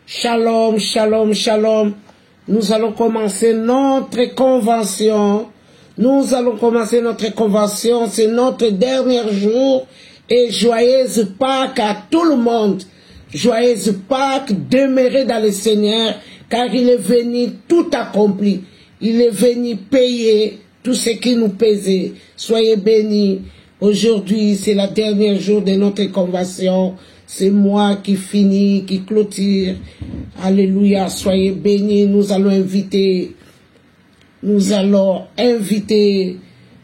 Shalom, shalom, shalom. Nous allons commencer notre convention. Nous allons commencer notre convention. C'est notre dernier jour. Et joyeuse Pâques à tout le monde. Joyeuse Pâques, demeurez dans le Seigneur, car il est venu tout accompli. Il est venu payer tout ce qui nous pesait. Soyez bénis. Aujourd'hui, c'est le dernier jour de notre convention. C'est moi qui finis, qui clôture. Alléluia, soyez bénis. Nous allons inviter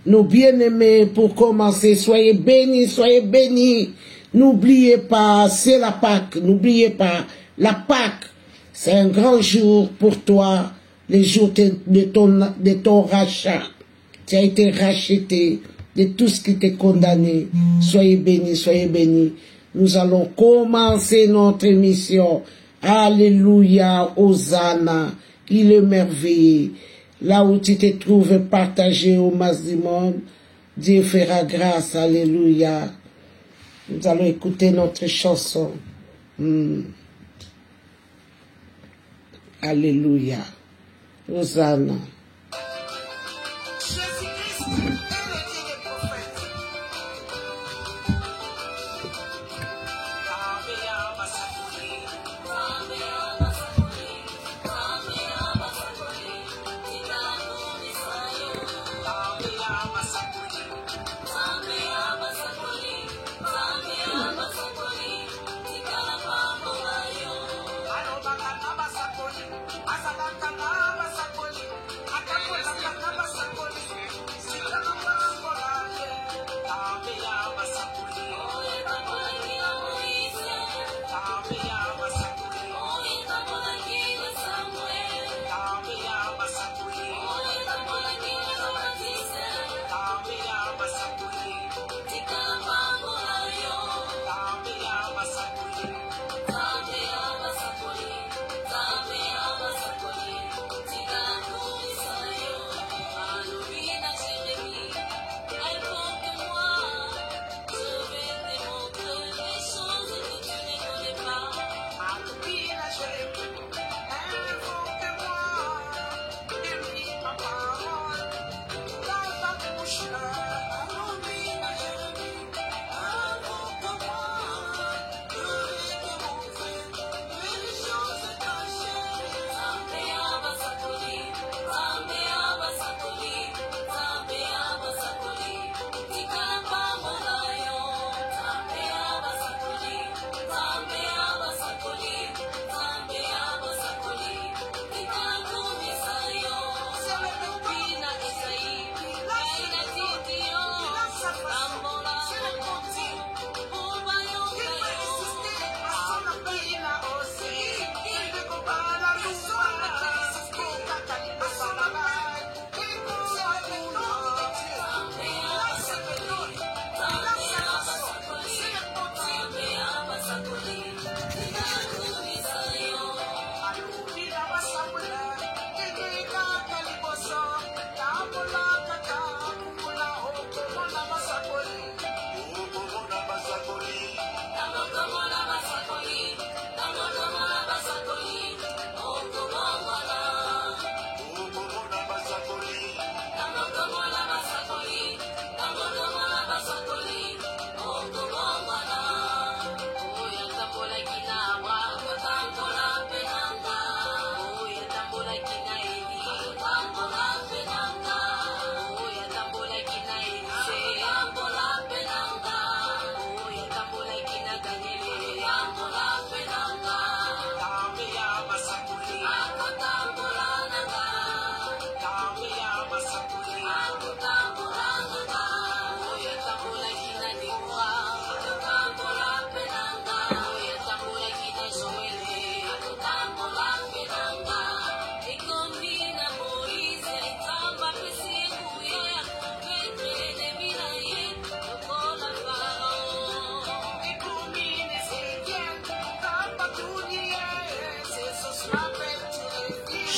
nos bien-aimés pour commencer. Soyez bénis, soyez bénis. N'oubliez pas, c'est la Pâque. N'oubliez pas, la Pâque, c'est un grand jour pour toi, le jour de ton rachat. Tu as été racheté de tout ce qui t'est condamné. Soyez bénis, soyez bénis. Nous allons commencer notre émission. Alléluia, Hosanna, il est merveilleux. Là où tu te trouves partagé au maximum, Dieu fera grâce. Alléluia. Nous allons écouter notre chanson. Alléluia. Hosanna.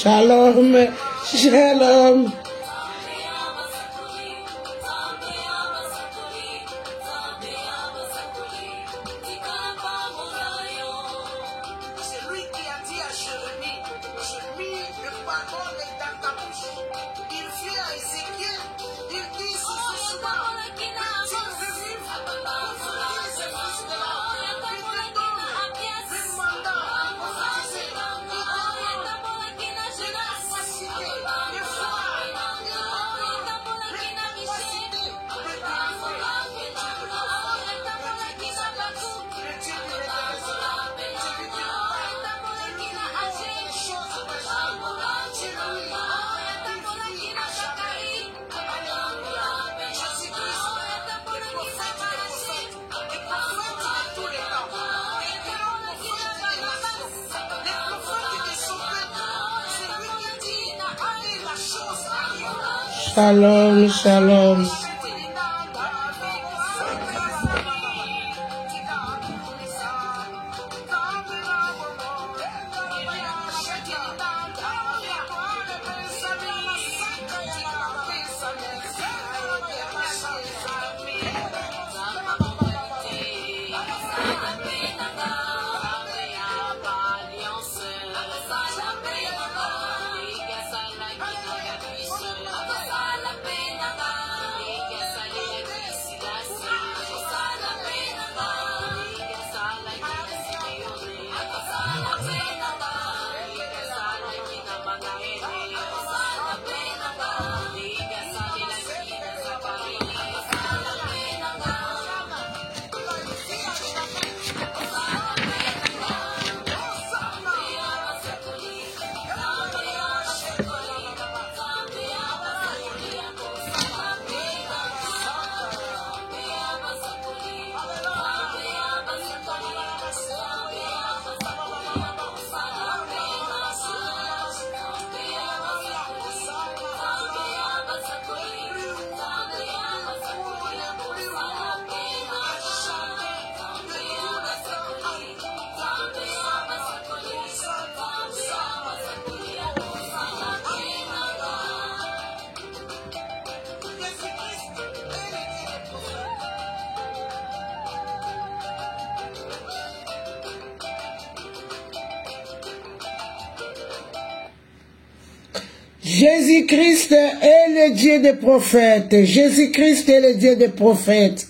Shalom, shalom. C'est lui qui a dit parole est dans ta bouche. Il vient à Ézéchiel, il dit ceci souvent, Dieu veut vivre, il se passe de là, il te donne un mandat, Shalom, shalom. Jésus-Christ est le Dieu des prophètes. Jésus-Christ est le Dieu des prophètes.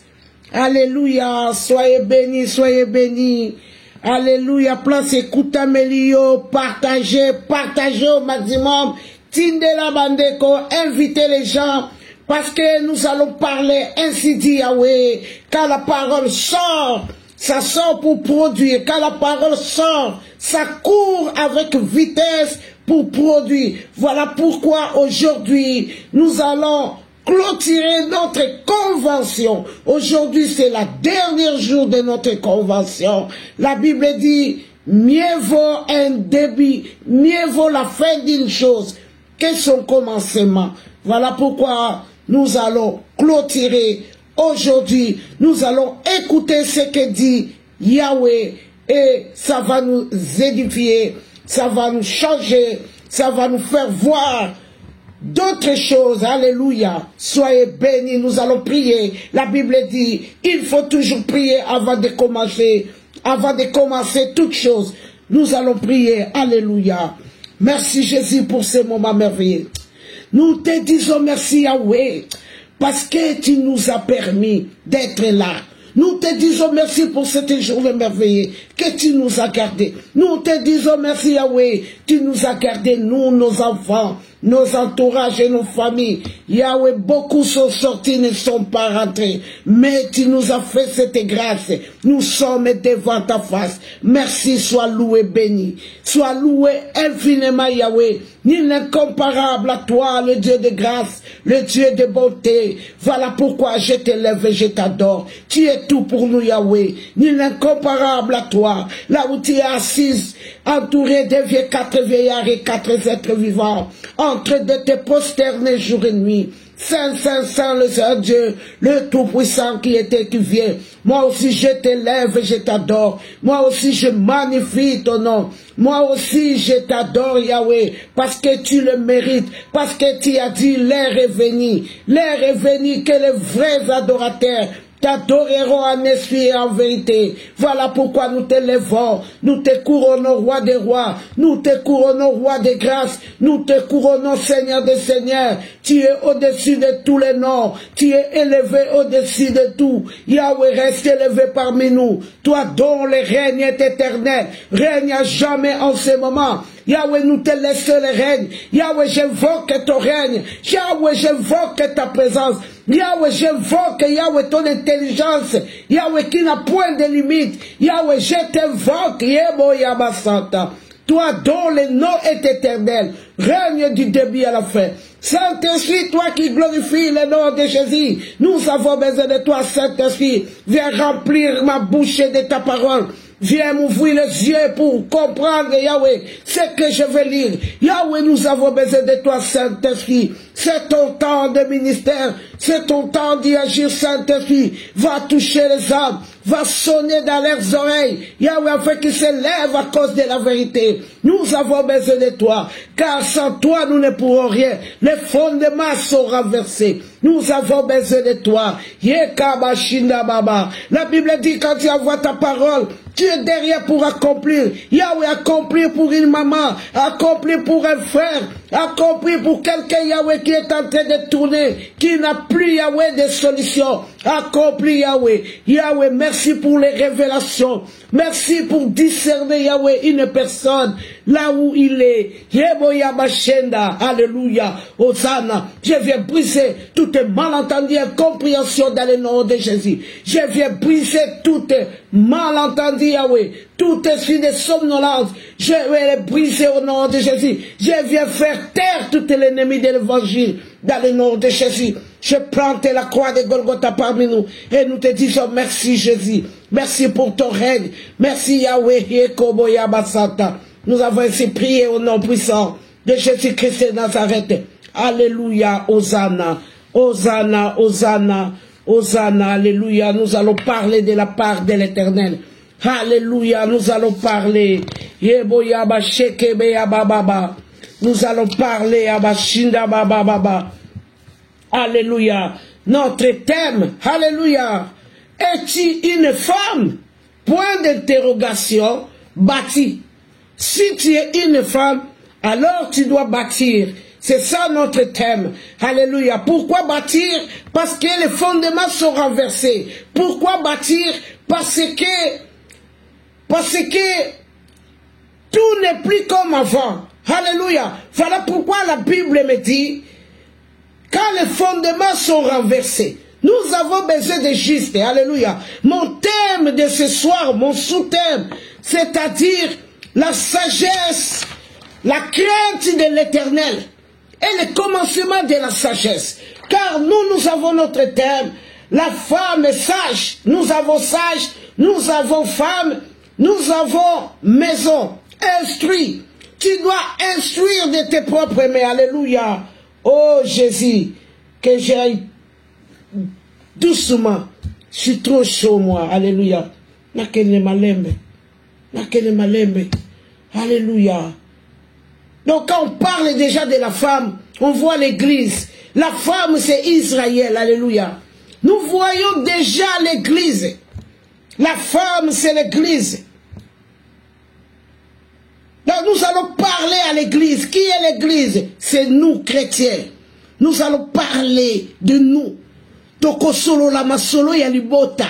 Alléluia. Soyez bénis, soyez bénis. Alléluia. Place écoute Amélio. Partagez, partagez au maximum. Tinde la bandeko. Invitez les gens. Parce que nous allons parler, ainsi dit Yahweh. Quand la parole sort, ça sort pour produire. Quand la parole sort, ça court avec vitesse pour produire. Voilà pourquoi aujourd'hui, nous allons clôturer notre convention. Aujourd'hui, c'est la dernière jour de notre convention. La Bible dit, mieux vaut un début, mieux vaut la fin d'une chose que son commencement. Voilà pourquoi nous allons clôturer aujourd'hui. Nous allons écouter ce que dit Yahweh et ça va nous édifier. Ça va nous changer, ça va nous faire voir d'autres choses. Alléluia. Soyez bénis, nous allons prier. La Bible dit, il faut toujours prier avant de commencer. Avant de commencer toute chose, nous allons prier. Alléluia. Merci Jésus pour ce moment merveilleux. Nous te disons merci Yahweh, parce que tu nous as permis d'être là. Nous te disons merci pour cette journée merveilleuse que tu nous as gardés. Nous te disons merci Yahweh, tu nous as gardés, nous, nos enfants, nos entourages et nos familles. Yahweh, beaucoup sont sortis, ne sont pas rentrés. Mais tu nous as fait cette grâce. Nous sommes devant ta face. Merci, sois loué, béni. Sois loué infiniment Yahweh. Nul n'est comparable à toi, le Dieu de grâce, le Dieu de bonté. Voilà pourquoi je t'élève et je t'adore. Tu es tout pour nous, Yahweh. Nul n'est comparable à toi. Là où tu es assise, entouré de vieux 4 vieillards et 4 êtres vivants, en train de te prosterner jour et nuit. Saint, Saint, Saint, le Saint Dieu, le Tout-Puissant qui était, qui vient. Moi aussi je t'élève et je t'adore. Moi aussi je magnifie ton nom. Moi aussi je t'adore Yahweh, parce que tu le mérites, parce que tu as dit l'heure est venue que les vrais adorateurs t'adorerons en esprit et en vérité. Voilà pourquoi nous te lèvons, nous te couronnons roi des rois, nous te couronnons roi des grâces, nous te couronnons Seigneur des seigneurs. Tu es au-dessus de tous les noms, tu es élevé au-dessus de tout. Yahweh, reste élevé parmi nous. Toi dont le règne est éternel, règne à jamais en ce moment. Yahweh, nous te laissons le règne. Yahweh, j'invoque ton règne. Yahweh, j'invoque ta présence. Yahweh, j'invoque, Yahweh, ton intelligence. Yahweh, qui n'a point de limite. Yahweh, je t'invoque. Yebo Yabasanta. Toi dont le nom est éternel, règne du début à la fin. Saint-Esprit, toi qui glorifies le nom de Jésus, nous avons besoin de toi, Saint-Esprit. Viens remplir ma bouche de ta parole. Viens m'ouvrir les yeux pour comprendre, Yahweh, ce que je vais lire. Yahweh, nous avons besoin de toi, Saint-Esprit. C'est ton temps de ministère. C'est ton temps d'y agir, Saint-Esprit. Va toucher les âmes. Va sonner dans leurs oreilles. Yahweh, afin qu'ils se lèvent à cause de la vérité. Nous avons besoin de toi. Car sans toi, nous ne pourrons rien. Les fondements sont renversés. Nous avons besoin de toi. Yekabashinda Baba. La Bible dit quand tu envoies ta parole, tu es derrière pour accomplir. Yahweh, accomplir pour une maman, accomplir pour un frère, accomplir pour quelqu'un, Yahweh, qui est en train de tourner, qui n'a plus, Yahweh, de solution. Accomplir, Yahweh. Yahweh, merci pour les révélations. Merci pour discerner, Yahweh, une personne là où il est. Yeboya Bashenda. Alléluia. Hosanna. Je viens briser toutes malentendues et incompréhensions dans le nom de Jésus. Je viens briser toutes malentendues, Yahweh. Tout esprit de somnolence, je vais les briser au nom de Jésus. Je viens faire taire tout l'ennemi de l'évangile dans le nom de Jésus. Je plante la croix de Golgotha parmi nous et nous te disons merci Jésus. Merci pour ton règne. Merci Yahweh. Yekobo Yabasanta. Nous avons ainsi prié au nom puissant de Jésus-Christ de Nazareth. Alléluia. Hosanna. Hosanna. Hosanna. Hosanna. Alléluia. Nous allons parler de la part de l'Éternel. Alléluia, nous allons parler. Yeboyaba shekebe yababa. Nous allons parler abashinda baba. Alléluia. Notre thème, alléluia. Es-tu une femme? Point d'interrogation, bâti. Si tu es une femme, alors tu dois bâtir. C'est ça notre thème. Alléluia. Pourquoi bâtir? Parce que les fondements sont renversés. Pourquoi bâtir? Parce que tout n'est plus comme avant. Alléluia. Voilà pourquoi la Bible me dit, quand les fondements sont renversés, nous avons besoin de juste. Alléluia. Mon thème de ce soir, mon sous-thème, c'est-à-dire la sagesse, la crainte de l'Éternel et le commencement de la sagesse. Car nous avons notre thème, la femme est sage. Nous avons sage, nous avons femme, nous avons maison, instruit. Tu dois instruire de tes propres mains. Alléluia. Oh Jésus, que j'aille doucement. Je suis trop chaud moi. Alléluia. Nakene malembe. Nakene malembe. Alléluia. Donc quand on parle déjà de la femme, on voit l'église. La femme c'est Israël. Alléluia. Nous voyons déjà l'église. La femme, c'est l'église. Donc nous allons parler à l'église. Qui est l'église? C'est nous, chrétiens. Nous allons parler de nous. Toko solo lama solo yalibota.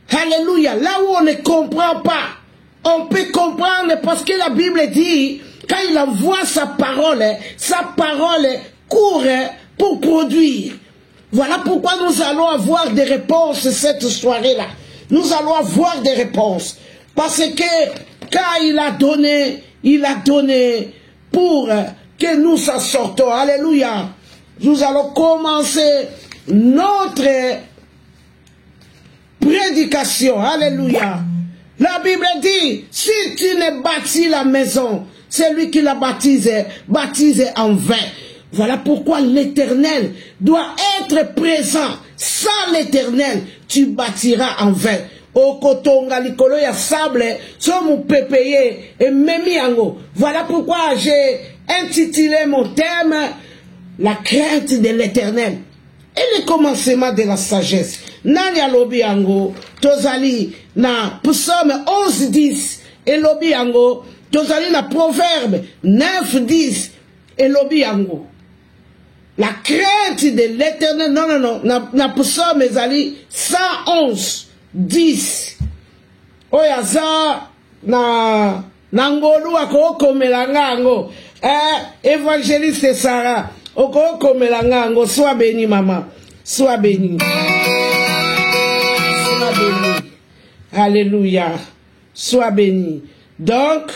Alléluia. Là où on ne comprend pas, on peut comprendre parce que la Bible dit, quand il envoie sa parole court pour produire. Voilà pourquoi nous allons avoir des réponses cette soirée-là. Nous allons avoir des réponses. Parce que quand il a donné pour que nous s'en sortons. Alléluia. Nous allons commencer notre prédication. Alléluia. La Bible dit, si tu ne bâtis la maison, celui qui la baptise en vain. Voilà pourquoi l'Éternel doit être présent. Sans l'Éternel, tu bâtiras en vain. Au kotonga likolo ya sable, somu pépeye et memiango. Voilà pourquoi j'ai intitulé mon thème la crainte de l'Éternel et le commencement de la sagesse. nani alobi yango tozali na psaume 11:10 elobi yango tozali na proverbe 9:10 elobi yango la crainte de l'éternel non na psaume ezali 111:10 oyo aza na ngolu akokomela ngango évangéliste Sarah okokomela ngango sois béni maman sois béni alléluia sois béni. Donc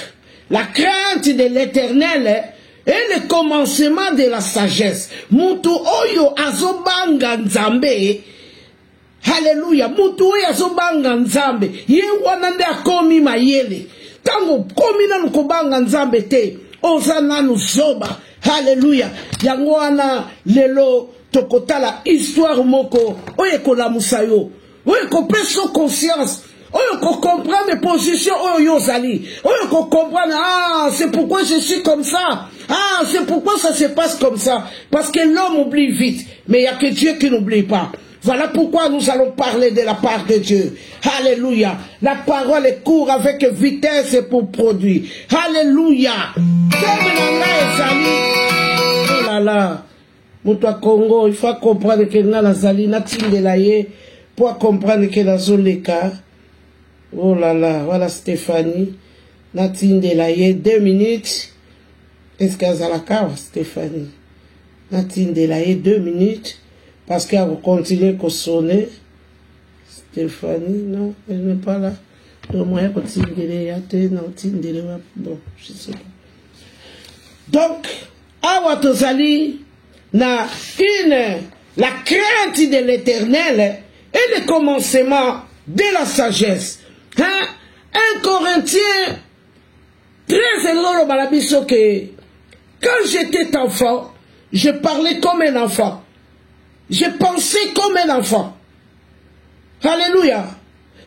la crainte de l'éternel est le commencement de la sagesse. Mutu oyo azobanga nzambe. Alléluia. Mutu oyo azobanga nzambe. Ye wana nde akomi mayele. Tango komi nanu kobanga nzambe te. Oza nanu zoba. Alléluia. Yango wana lelo tokotala histoire moko. Oye kolamusa yo. Oye kopeso conscience. Oye ko comprendre position oyo zali. Oye ko comprendre c'est pourquoi je suis comme ça. C'est pourquoi ça se passe comme ça. Parce que l'homme oublie vite. Mais il n'y a que Dieu qui n'oublie pas. Voilà pourquoi nous allons parler de la part de Dieu. Alléluia. La parole est courte avec vitesse pour produire. Alléluia. Oh là là. Moutoua Congo, il faut comprendre que nous avons la pour comprendre que dans le cas. Oh là là. Voilà Stéphanie. Natine de la 2 minutes. Est-ce qu'elle a la cave, Stéphanie? Natine de la 2 minutes. Parce qu'elle va continuer à sonner. Stéphanie, non, elle n'est pas là. Donc, moi, elle continue de la bon, je sais pas. Donc, Awa Tozali, la crainte de l'éternel est le commencement de la sagesse. Hein? 1 Corinthiens 13 loro balabiso que quand j'étais enfant, je parlais comme un enfant. Je pensais comme un enfant. Alléluia.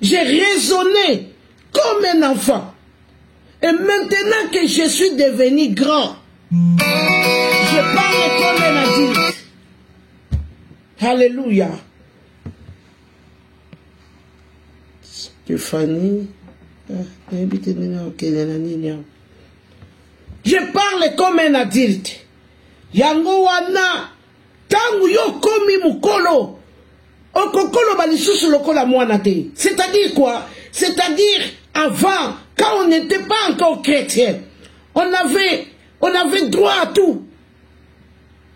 J'ai raisonné comme un enfant. Et maintenant que je suis devenu grand, je parle comme un adulte. Alléluia. Stéphanie. Je parle comme un adulte. Yango wana tangu yo komi mukolo okokolo balisusu lokola mwana te. C'est-à-dire quoi? C'est-à-dire avant, quand on n'était pas encore chrétien, on avait droit à tout.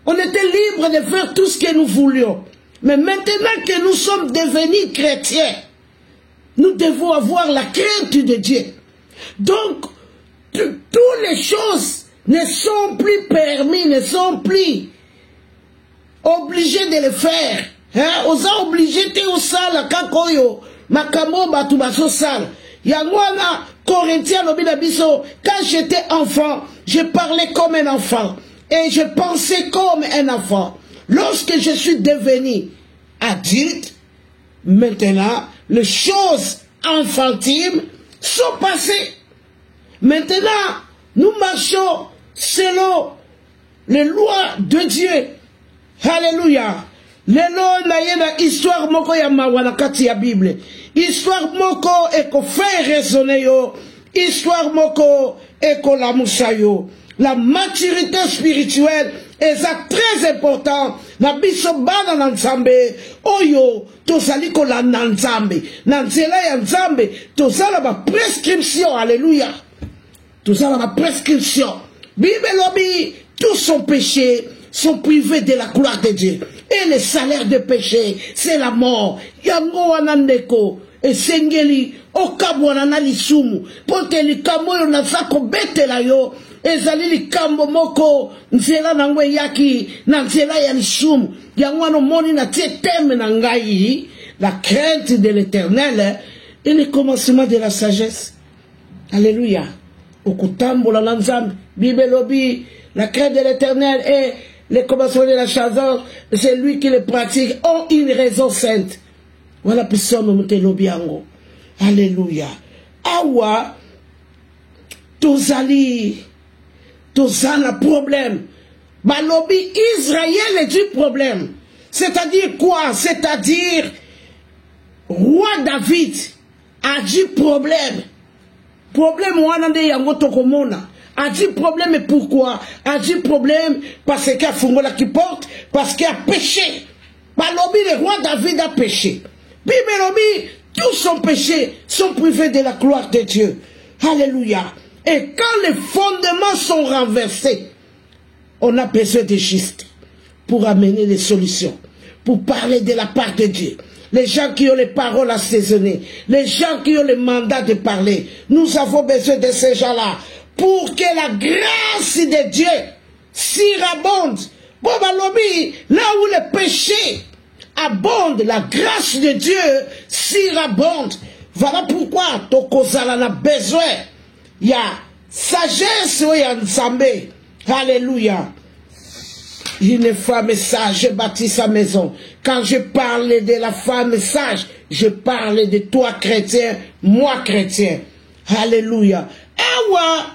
On était libre de faire tout ce que nous voulions. Mais maintenant que nous sommes devenus chrétiens, nous devons avoir la crainte de Dieu. Donc, toutes les choses ne sont plus permis, ne sont plus obligés de le faire. Hein? Osa obligé te osala kakoyo makambo batu baso sala. Yangwana Corinthiens lobina biso, quand j'étais enfant, je parlais comme un enfant et je pensais comme un enfant. Lorsque je suis devenu adulte, maintenant les choses enfantines sont passées. Maintenant, nous marchons selon les lois de Dieu. Alléluia. Lelo na yena histoire moko ya mawana kati ya Bible. Histoire moko eko fait raisonner yo. Histoire moko eko la musayo. La maturité spirituelle est très important. Na biso bana na nzambe oyo tozali ko la nzambe. Na nzela ya nzambe tozala ba prescription. Alléluia. Tozala ba prescription. Bible lobi tous son péché sont privés de la gloire de Dieu. Et le salaire de péché, c'est la mort. Yango wanandeko, et sengeli, okabwana na lisumu. Pote likambo yo nasako bete la yo, et zali likambo moko, nzela nangwe yaki, na nzela ya lisumu. Yango wano moni na tie teme na ngai, la crainte de l'éternel, et le commencement de la sagesse. Alléluia. Okutambo la lanzam, Bible lobi, la crainte de l'éternel est le commencement de la sagesse, c'est lui qui le pratique, ont une raison sainte. Voilà puis ça me monte lobiango. Alléluia. Awa, tozali problème. Ba lobby Israël est du problème. C'est-à-dire quoi? C'est-à-dire roi David a dit problème. Problème wana nde yango tokomona. A dit problème et pourquoi? A dit problème parce qu'il a fumé la qui porte, parce qu'il a péché. Balobi, le roi David a péché. Bibelobi, tous son péché sont privés de la gloire de Dieu. Alléluia. Et quand les fondements sont renversés, on a besoin de juste pour amener des solutions, pour parler de la part de Dieu. Les gens qui ont les paroles assaisonnées, les gens qui ont le mandat de parler, nous avons besoin de ces gens-là pour que la grâce de Dieu surabonde. Bon, balobi, là où le péché abonde, la grâce de Dieu surabonde. Voilà pourquoi Tokozala a besoin. Il y a sagesse, il y a Nzambe. Alléluia. Une femme sage, je bâtis sa maison. Quand je parle de la femme sage, je parle de toi chrétien, moi chrétien. Alléluia. Awa,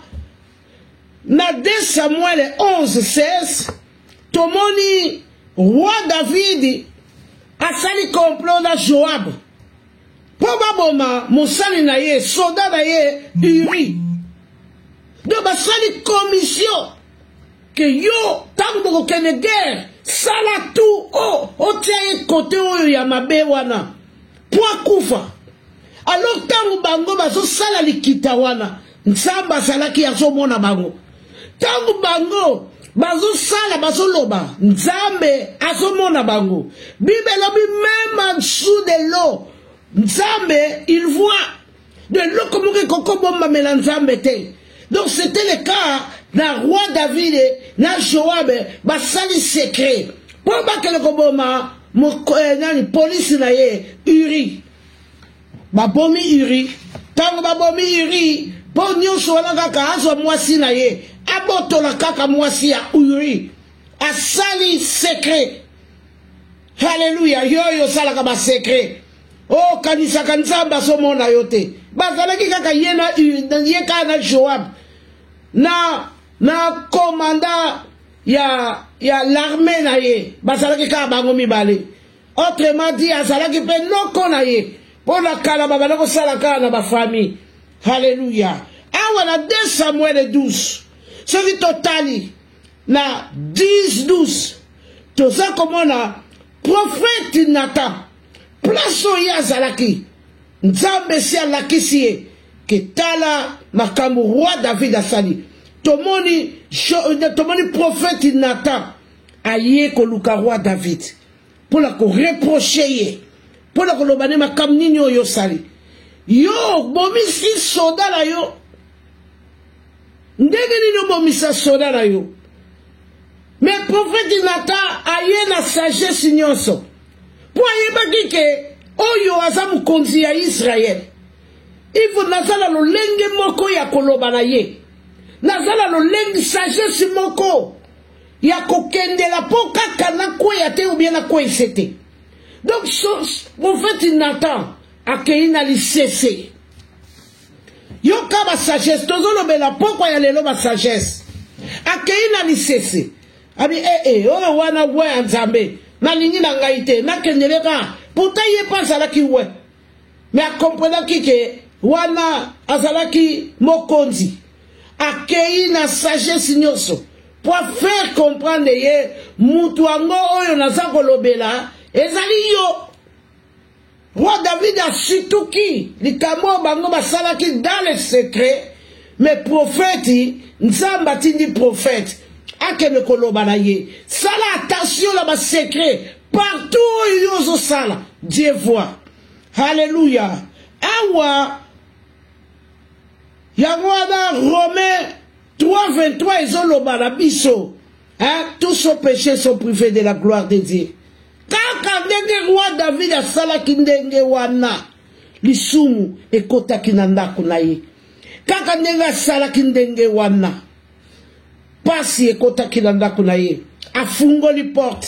na 2 Samuel 11:16, tomoni roi David asali complot na Joab. Probablement, mosali na ye, soldat na ye, Uri. Donc, basali commission. Que yo, tant que kene guerre, sala tout, o tiens côté où ya mabe wana, point kufa. Alors tant bango baso sala likita wana, nsamba sala ki aso mona bango. Tant bango baso sala baso loba, nzambe aso mona bango. Bible lobi même en dessous de l'eau, nzambe il voit de l'eau comme que koko bomba melanzambe te. Donc c'était le cas na roi David na Joab basali secret pour ba que le koboma nani police na ye Uri babomi Uri tango babomi Uri po nyonso wana kaka azo mwasi na ye abotola kaka mwasi ya Uri asali secret. Alléluia. Yo salaka ba secret. Oh kanisa kanzamba so mona yote bazalaki kaka yena yeka na Joab na commandant ya l'armée na ye bazalaki kaka bango mibale. Autrement dit azalaki pe noko na ye pona kala babana ko sala kala na ba famille. Alléluia. Awa na 2 Samuel 12 ce qui totali na 10-12 toza komona prophète Nathan place oyo azalaki nzambe si alakisi ye ke tala makambo roi David asali tomoni prophète Nathan aye koluka roi David mpona koreproche ye mpona koloba ne makambo nini oyo osali yo bomisi soda na yo ndenge nini obomisa soda na yo. Mais prophète Nathan aye na sagesse nyonso pour ayebaki ke oyo aza mokonzi ya Israël il faut nazala lolenge moko ya koloba na ye nazala lolenge sagesse moko ya kokendela po kaka na kweya te ou bien na kweyise te. Donc prophète Nathan akei na lisese yoka ba sagesse tozolobela pokwa ya lelo ba sagesse akei na lisese abi oyo wana we nzambe na lingi na ngai te na kendeleka pourtant ye pas azalaki we mais akomprenaki ke wana azalaki mokonzi akei na sagesse nyonso pour faire comprendre ye mutu ango oyo naza kolobela ezali yo. Roi David a surtout qui likambo bango basalaki dans le secret mais prophète nzamba tindi prophète akene koloba na ye sala attention là bas secret partout yozo sala Dieu voit. Alléluia. Awa yangwana Romains 3:23 ezoloba na biso tous son péchés sont privés de la gloire de Dieu. Kaka ndenge roi David asalaki ndenge wana lisumu ekotaki na ndako na ye kaka ndenge asalaki ndenge wana pasi ekotaki na ndako na ye afungoli porte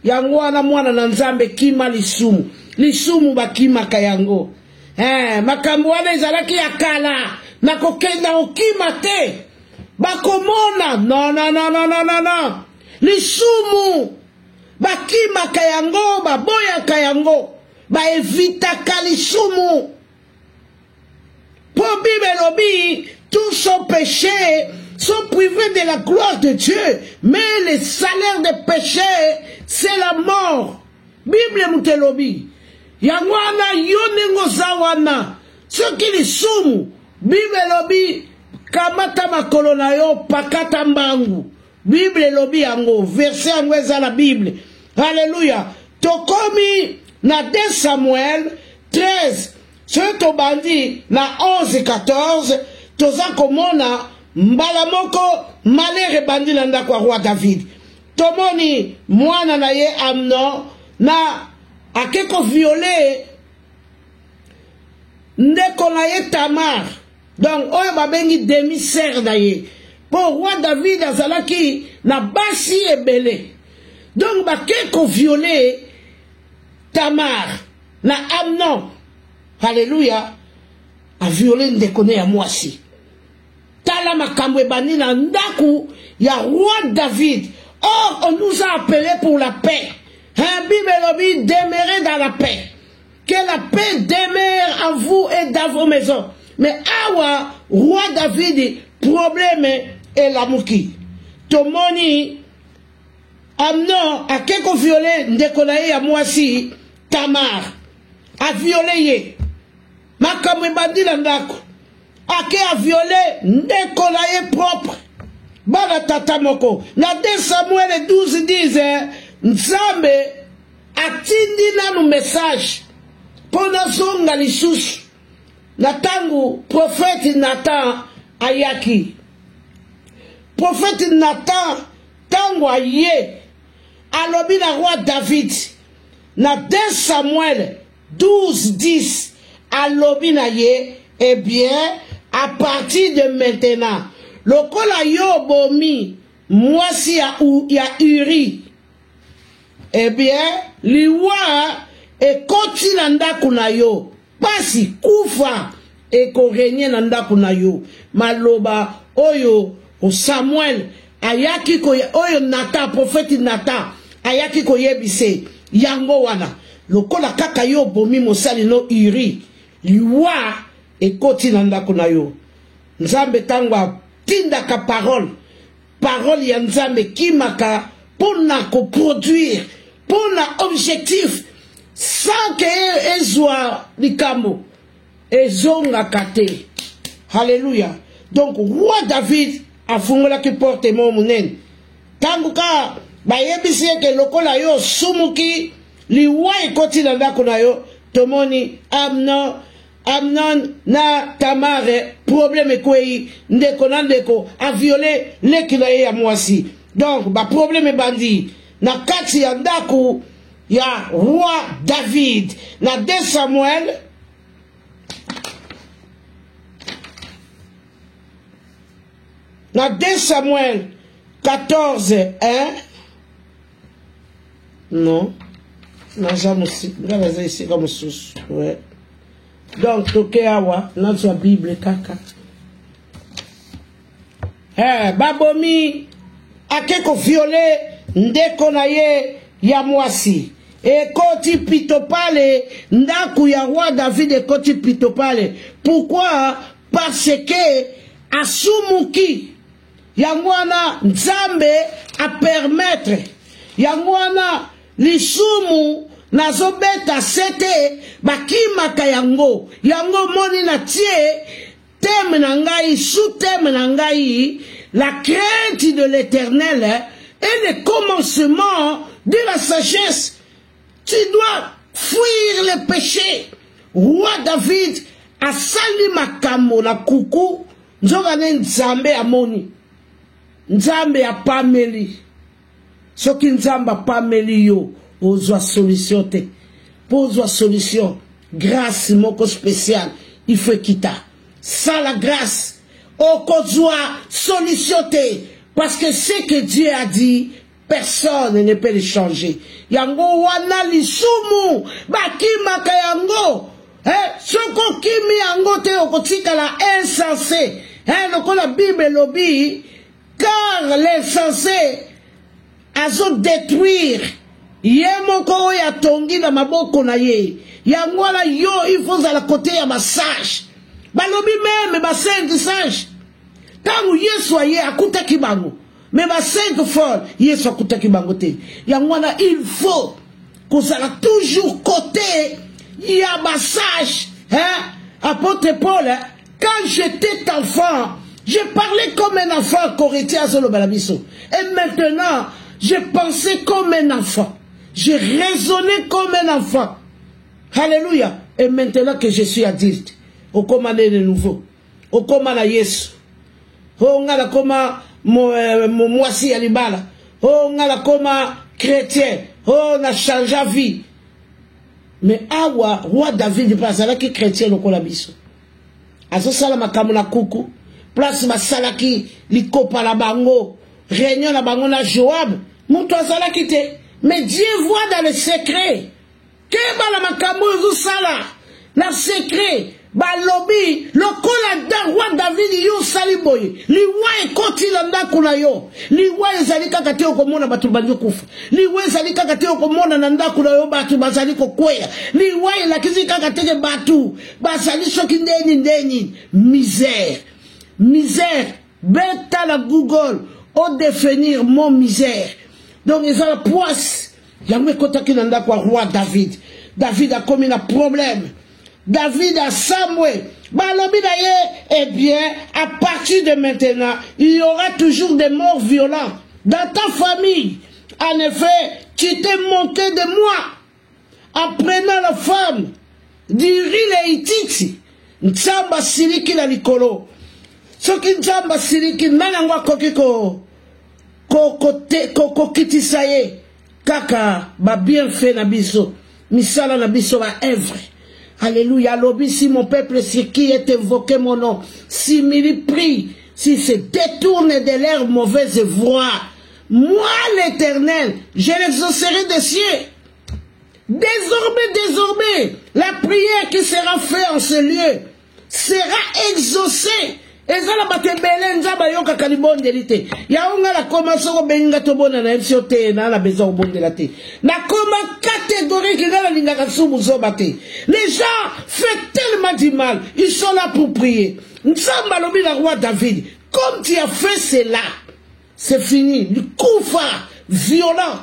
yango wana mwana na nzambe kima lisumu bakimaka yango makambo wana ezalaki ya kala na kokenda okima te bakomona no lisumu bakimaka yango baboyaka yango ba evita kalisumu. Pour Bible lobi, tous sont péchés, sont privés de la gloire de Dieu, mais le salaire des péchés, c'est la mort. Bible mutelobi. Yangwana yonengo zawana. Ce qui les sumu. Bible lobi, kamata makolo na yo pakata mbangu. Bible lobi yango, verset yango eza la Bible. Alléluia. Tokomi na 2 Samuel 13. Ce tobandi na 11 et 14. Toza komona mbala moko malere bandi na ndako ya roi David. Tomoni mwana na ye Amnon na akeko violé ndeko na ye Tamar. Donc oyo babengi demi-sœur na ye. Pour roi David azalaki na basi ebele. Donc bakeko violé Tamar na Amnon. Alléluia. A violé ndeko ya mwasi. Tala makambo ebani na ndaku ya roi David. Or on nous a appelés pour la paix. Un Bible lobi, demeurez dans la paix. Que la paix demeure en vous et dans vos maisons. Mais awa, roi David, problème est la mouki. Tomoni, Amnon, a quelque violé, ndekonaye ya mwasi, Tamar, a violé ye. Makamwe bandi landako. Ake a violé, ndekonaye propre. Bana tata moko. Na 2 Samuel 12 disait, Nzambe atindi nanu message pona zonga lisusu na tangu prophète Nathan ayaki. Prophète Nathan tangu aye alobi na roi David na 2 Samuel 12:10 alobi na ye, eh bien à partir de maintenant lokola yo bomi mwasi ya Uri, eh bien, liwa e koti na ndaku na yo. Pasi kufa e korenye na ndaku na yo. Maloba oyo o Samuel ayaki ko oyo Nathan, prophète Nathan ayaki ko yebise yango wana. Lokola kaka yo bomi mosali no Uri, liwa e koti na ndaku na yo. Nzambe tangwa tindaka parole ya Nzambe kimaka pona ko produire pour un objectif sans que ezwa likambo ezonga kate. Alléluia. Donc roi David a fungola ki porte mo munene tangu ka bayebisi ke lokola yo sumuki liwa ekoti na ndako na yo. Tomoni Amnon na Tamar problème kwei ndeko na ndeko a violé lekina ye ya mwasi. Donc ba problème bandi na kati ya ndaku ya roi David na 2 Samuel na 2 Samuel 14:1 non na jamusi ngala ici comme sous ouais. Donc toke awa na sa Bible kaka babomi akeko violé ndeko na ye ya mwasi e koti pitopale ndaku ya roi David e koti pitopale. Pourquoi? Parce que asumuki yangwana Nzambe a permettre yangwana lisumu nazobeta sete bakimaka yango moni na tie teme na ngai sous teme na ngai la crainte de l'Éternel est le commencement de la sagesse. Tu dois fuir le péché. Roi David a sali makambo na kuku nzongane Nzambe amoni. Nzambe a pameli. Soki Nzambe a pameli yo ozwa solution te. Pozwa solution. Grâce moko spécial. Il faut quitter. Sans la grâce, okozwa solution te. Parce que ce que Dieu a dit, personne ne peut le changer. Yango wana lisumu bakimaka yango. Soko kimi yango te okotika la insensé. Loko la Bible lobi, car l'insensé azo détruire Ye moko ya tongi na maboko na ye. Ya ngwana yo, il faut à la côté ya ma sage. Balobi même, ba 5 sages. Tangu Yesu aye akuta kibango. Mais ba 5 folles, Yesu akuta kibango te. Ya ngwana, il faut qu'on soit toujours côté ya ma sage. Hein? Apôtre Paul, hein? Quand j'étais enfant, je parlais comme un enfant corétien à Solo Balabiso. Et maintenant, je pensais comme un enfant. Je raisonnais comme un enfant. Alléluia. Et maintenant que je suis adulte, au commande de nouveau, au commande à Yesu, au ngala koma moisi ya libala, au ngala koma chrétien, au na changé vie. Mais awa roi David pas là qui chrétien au kolabiso. Aso sala makamu na kuku, place masalaki likopa la bango, réunion la bango na Joab, muto sala kite. Mais Dieu voit dans le secret. Que la makamu sala, la secret, balobi, le kola da roi David yo sali boye. Liwa e koti landa kuna yo. Liwa e zalika kate okomona batu banjo kufa. Liwa e zalika kate okomona nanda kuna yo batu bazali kokweya. Liwa e lakizika kate batu bazali shoki ndeni. Misère. Misère. Beta la Google au définir mon misère. Donc ils ont la poisse. Yamwe kotaki nanda kwa roi David. David a commis un problème. David a Samuel. Balobi d'ailleurs, eh bien, à partir de maintenant, il y aura toujours des morts violents dans ta famille. En effet, tu t'es moqué de moi en prenant la femme d'Uri le Hititi. Ntsamba siliki na likolo. Soki ntsamba siliki nanangwa kokiko ko kitisaye kaka ba bien fait na biso. Misala na biso ba œuvre. Alléluia. Lobi si mon peuple sur qui est invoqué mon nom, si m'il prie, si se détourne de leurs mauvaises voies, moi l'Éternel, je l'exaucerai des cieux. Désormais, la prière qui sera faite en ce lieu sera exaucée. Et ça la batebele nzaba yoka kalibon delite. Ya unga la koma soko benga tobona na MCOT na la besoin bon de la té. Na koma catégorique dans la linga kasumu zobate. Les gens font tellement du mal, ils sont là pour prier. Nzamba lobi la roi David, comme tu as fait cela, c'est fini. Le koufa violent.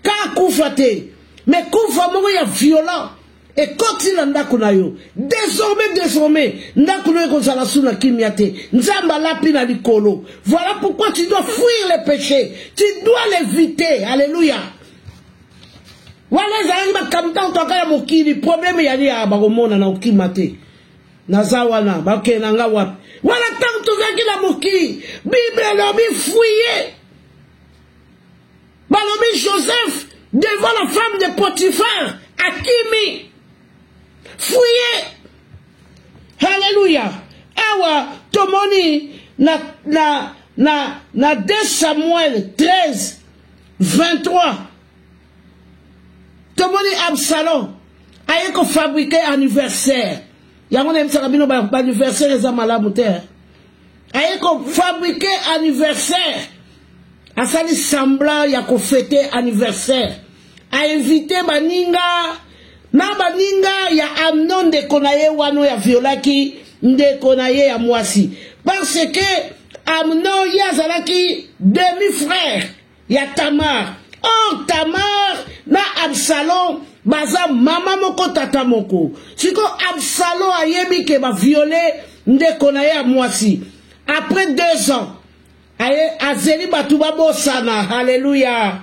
Ka koufa te. Mais koufa mo ya violent. Et quand il en a kunayo, désormais, ndakunayo kozala suna kimiate, nzamba lapi na likolo. Voilà pourquoi tu dois fuir les péchés, tu dois l'éviter. Alléluia. Voilà zaima kamta utoka ya mokili, problème yali ya bagomona na ukimate. Nazawana, bake nanga wapi. Voilà tant tozaki na mokili, Bible lobi fouiller. Balobi Joseph devant la femme de Potiphar, Akimi. Fouillez. Alléluia. Awa tomoni na 2 Samuel 13 23. Tomoni Absalom aye ko fabriquer anniversaire. Yango na msaka bino ba anniversaire za malamu te. Aye ko fabriquer anniversaire. Asali semblant ya ko fêter anniversaire. A invité baninga na baninga ya Amnon de konaye wano ya violaki de konaye ya mwasi. Parce que Amnon ya zalaki demi-frère ya Tamar. Or Tamar na Absalom baza mama moko tata moko. Siko Absalom ayebi ke ba violé de konaye ya mwasi. Après 2 ans, aye azeli batuba bosana. Alléluia.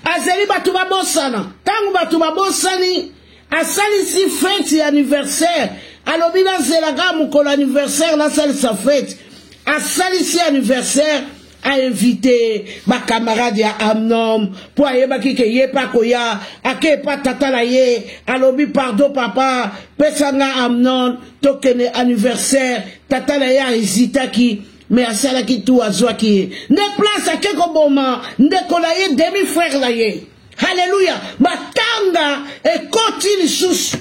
Azeli batuba bosana. Tangu batuba bosani, asali si fête anniversaire. Alobi na zelaga mukolo anniversaire la sali sa fête. Asali si anniversaire a invité ma camarade ya Amnon pour ayeba kike ye pa koya ake pa tata la ye. Alobi pardon papa, pesanga Amnon tokene anniversaire tata la ye a hésitaki. Mais à cela qui tout à soi qui est. Ne place à quelque moment, ne collaye demi-frère là yé. Alléluia. Matanga et continue sous.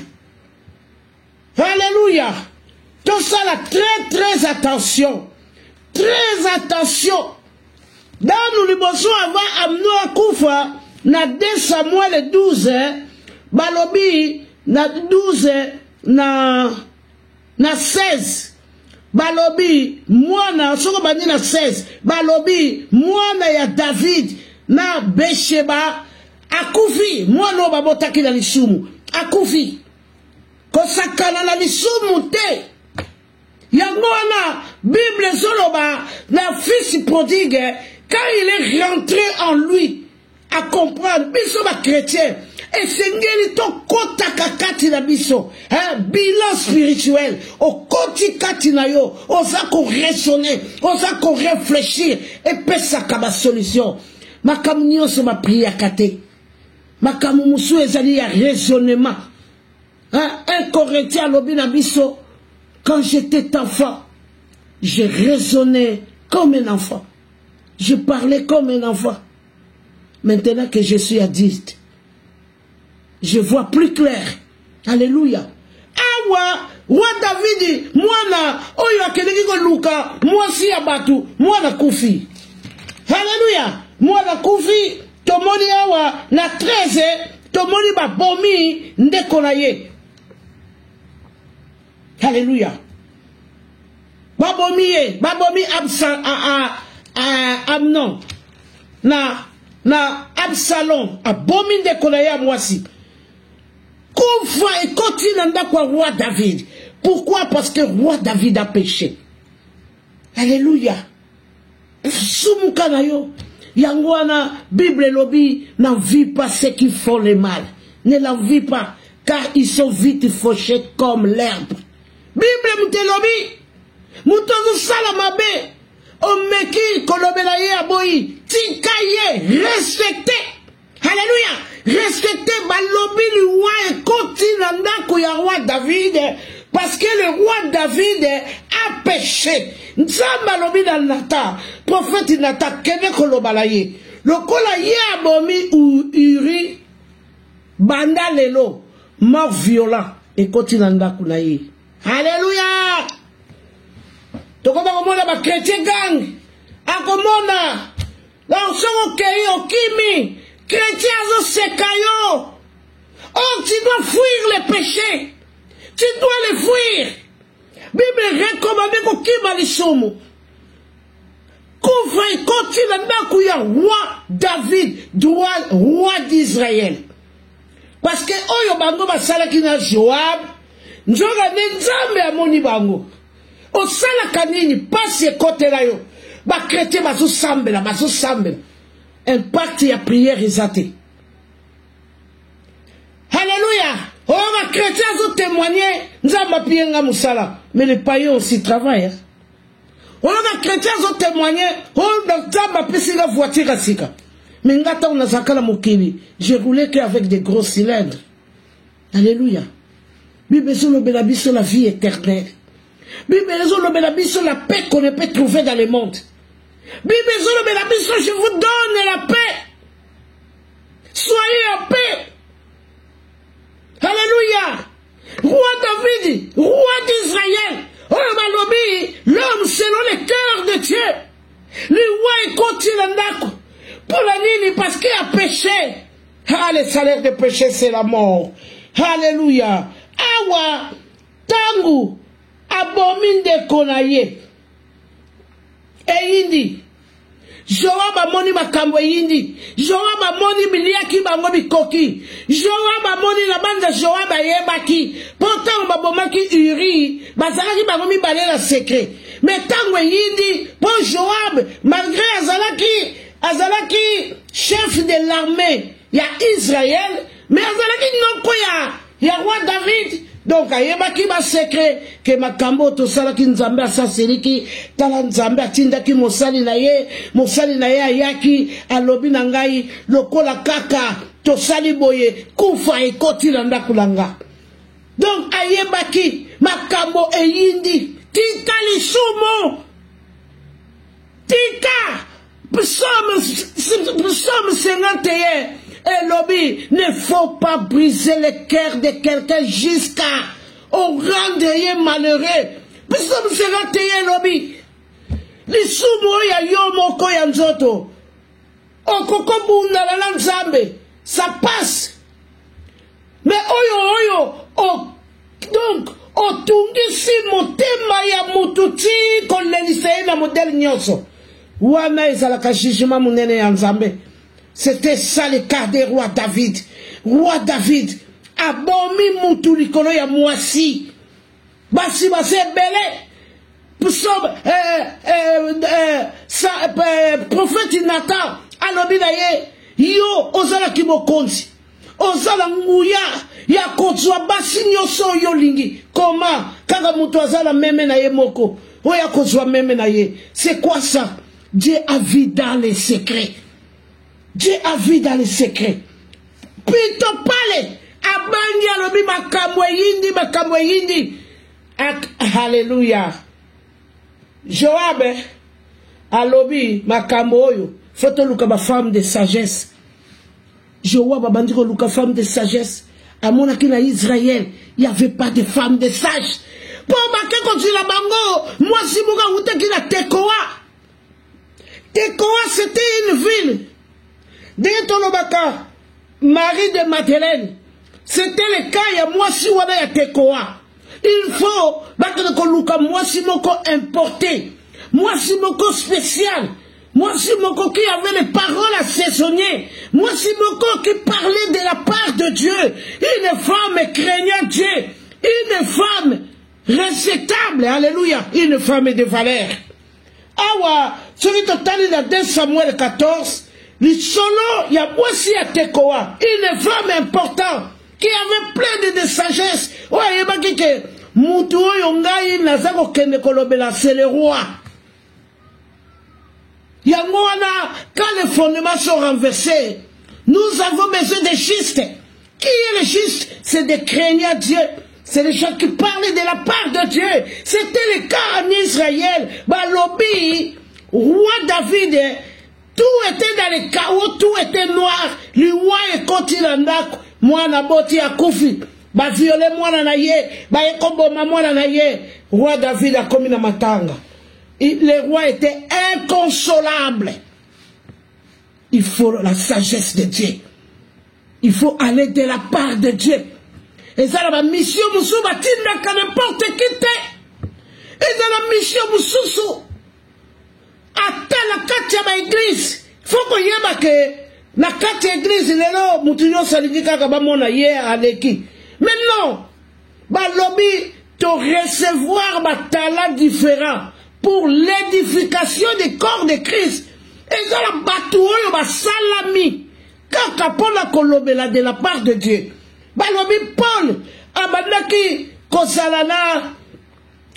Alléluia. Tout ça là, très attention. Très attention. Dans nous, les besoins avant Amnon Akoufa, na 2 Samuel 12 balobi na 12 na 16 balobi mwana soko bandi na 16 balobi mwana ya David na Besheba akufi mwana babotaki na lisumu akufi kosakana na lisumu te yango wana Bible zoloba na fils prodigue quand il est rentré en lui à comprendre biso ba chrétien et sengeli to kota kakati na biso bilan spirituel o koti kati na yo oza ko raisonner oza ko réfléchir et pesa ka ba solution makamu nyonso ba prier kate makamu musu ezali ya raisonnement 1 Corinthiens lobi na biso quand j'étais enfant je raisonnais comme un enfant je parlais comme un enfant. Maintenant que je suis adulte, je vois plus clair. Alléluia. Awa, roi David, mwana, oyo akeleki ko luka, mwasi abatu, mwana kufi. Alléluia. Mwana kufi, tomoni awa, na 13, tomoni ba bomi, ndeko na ye. Alléluia. Babomi ye, babomi Amnon. Na Absalom abomi ndeko na ya mwasi kufa ekoti na ndako wa roi David. Pourquoi? Parce que roi David a péché. Alléluia. Sumuka na yo yango wana Bible lobi n'envie pas ceux qui font le mal, ne l'envie pas car ils sont vite fauchés comme l'herbe. Bible mutelobi mutozu sala mabe omeki kolobela ye aboyi tika ye respecté. Alléluia. Respecté balobi liwa ekoti na ndako ya roi David parce que le roi David a péché. Nzamba lobi na Nathan prophète Nathan kene kolobala ye lokola ye abomi Uri banda lelo mort violent ekoti na ndako na ye. Alléluia. Tokoma komona ba chrétien gang akomona la osoko kei okimi chrétien azo sekayo. Oh, tu dois fuir les péchés, tu dois les fuir. Bible recommande ko kima lisumu kufa ikoti na ndako ya roi David roi d'Israël parce que oyo bango basalaki na Joab nzoga ne nzambe amoni bango osala kanini pasi ekotela yo ba chrétien bazo sambela impact ya prière ezate. Alléluia. Oh, ma chrétien azo témoigner nzamba pienga musala mais les païens aussi travaillent. Oh, ma chrétien azo témoigner oh nzamba pesi la voiture asika mais ngata on azakala mokili je roulais qu'avec des gros cylindres. Alléluia. Bible zolobela biso la vie éternelle. Bible zolobela biso la paix qu'on ne peut trouver dans le monde. Bible zolobela biso je vous donne la paix. Soyez en paix. Alléluia. Roi David, roi d'Israël. Oh malobi, l'homme selon le cœur de Dieu. Le roi est continent pour la nini parce qu'il a péché. Ah, le salaire de péché c'est la mort. Alléluia. Awa tangu abominde konaye. E indi. Joab amoni makambo yindi. Joab amoni biliaki bango bikoki. Joab amoni la bande Joab ayebaki. Pourtant babomaki Uri, bazalaki bango mibale la secret. Mais tango yindi pour Joab malgré azalaki chef de l'armée ya Israël, mais azalaki noko ya roi David. Donc ayebaki ba secret que makambo to salaki nzambe asaseliki tala nzambe atindaki mosali na ye ayaki alobi na ngai lokola kaka to sali boye kufa ekoti na ndako langa. Donc ayebaki makambo eyindi tika lisumu tika Psaume 51. Et lobby, ne faut pas briser le cœur de quelqu'un jusqu'à au rendre malheureux. Psaume 51 lobby. Les soumou ya yo moko ya nzoto. okokobunda la nzambe, ça passe. Mais donc, otungisi motema ya mututi kolelisa na modèle nyonso. Wana ezalaka jugement munene ya nzambe. C'était ça le cas des rois David. Roi David, abomi mutu likolo ya mwasi. Basi belé. Prophète Nathan, alobi na ye, yo ozala kimokonzi. Ozala nguya ya kotswa basi nyoso yo lingi. Comment? Kaka mutu azala meme na ye moko. Oya kotswa meme na ye. C'est quoi ça? Dieu a vu dans les secrets. Dieu a vu dans les secrets. Pito pale. Abangi alobi makamwe yindi. Alléluia. Joab alobi makambo oyo. Foto luka ba femme de sagesse. Joab abandiko luka femme de sagesse. À mon akina Israël, il n'y avait pas de femme de sage. Pour marquer contre la bango, moi si vous avez qui la Tekoa. Tekoa c'était une ville. Détolobaka, Marie de Madeleine. C'était le cas, il y a moi si vous avez Tekoa. Il faut, moi si moko importé. Moi si moko spécial. Moi si moko qui avait les paroles assaisonnées. Moi si moko qui parlait de la part de Dieu. Une femme craignant Dieu. Une femme respectable. Alléluia. Une femme de valeur. Awa, celui total dans 2 Samuel 14. Le solo, il y a moi si à Tekoa. Une femme importante. Qui avait plein de sagesse. Ouais, il y a Moutou yongai nazako kende kolobela, c'est le roi. Yangwana, quand les fondements sont renversés, nous avons besoin de justes. Qui est le juste? C'est des craignants Dieu. C'est les gens qui parlaient de la part de Dieu. C'était le cas en Israël. Balobi, roi David, tout était dans le chaos, tout était noir. Le roi est continent. Moi, Naboti a Koufi. Ba violé mwana na ye, ba ekoboma mwana na ye. Roi David a commis na matanga. Le roi était inconsolable. Il faut la sagesse de Dieu. Il faut aller de la part de Dieu. Et ça la mission musu batinda ka n'importe qui te. Et ça la mission mususu. Ata la kati ya église. Faut qu'on yeba que la kati ya église lelo mutu yo salingika ka ba mona ye aleki. Mais non, balobi te recevoir ma talent différent pour l'édification des corps de Christ. Et ça la batouille ma salami. Quand Kapola kolobela de la part de Dieu. Balobi Paul abandaki kosalana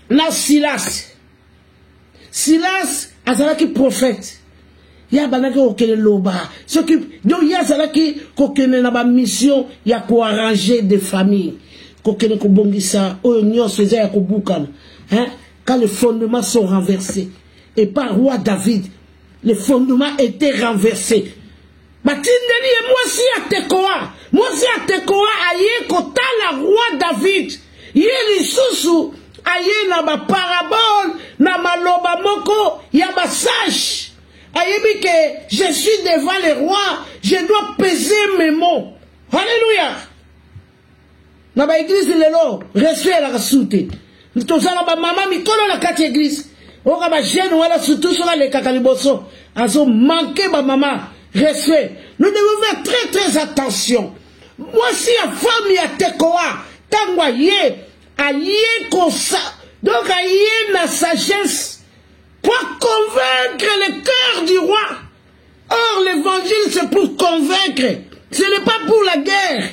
na Silas. Silas azalaki prophète. Ya banaki okele loba. Ce qui donc ya zalaki kokene na ba mission ya ko arranger des familles. Kokene ko bongisa o nyos faisait ya ko bukana. Hein? Quand les fondements sont renversés et par roi David, les fondements étaient renversés. Batindeli et moi si à Tekoa. Moi si à Tekoa aye kota la roi David. Yeli susu aye na ba parabole na maloba moko ya ba sage. Ayebi que je suis devant le roi, je dois peser mes mots. Alléluia. Na ba église lelo, respect la soute. Tozala ba mama mikolo la kati église. Oka ba jeune wala surtout sur les kakaliboso. Azo manquer ba mama, respect. Nous devons faire très très attention. Moi si la femme ya Tekoa, tangwa ye, aye kosa. Donc aye na sagesse. Pour convaincre le cœur du roi. Or, l'évangile, c'est pour convaincre. Ce n'est pas pour la guerre.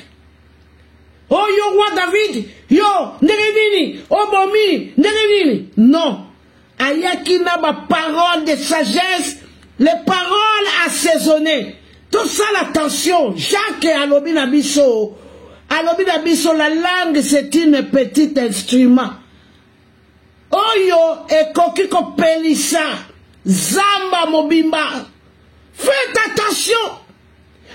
Oh, yo, roi David, yo, nerenini, oh, bomi, nerenini. Non. Ayakina, ma parole de sagesse, les paroles assaisonnées. Tout ça, l'attention. Jacques et Alobi Nabiso. Alobi Nabiso, la langue, c'est un petit instrument. Oyo et kokiko pelissa, zamba mobimba. Faites attention.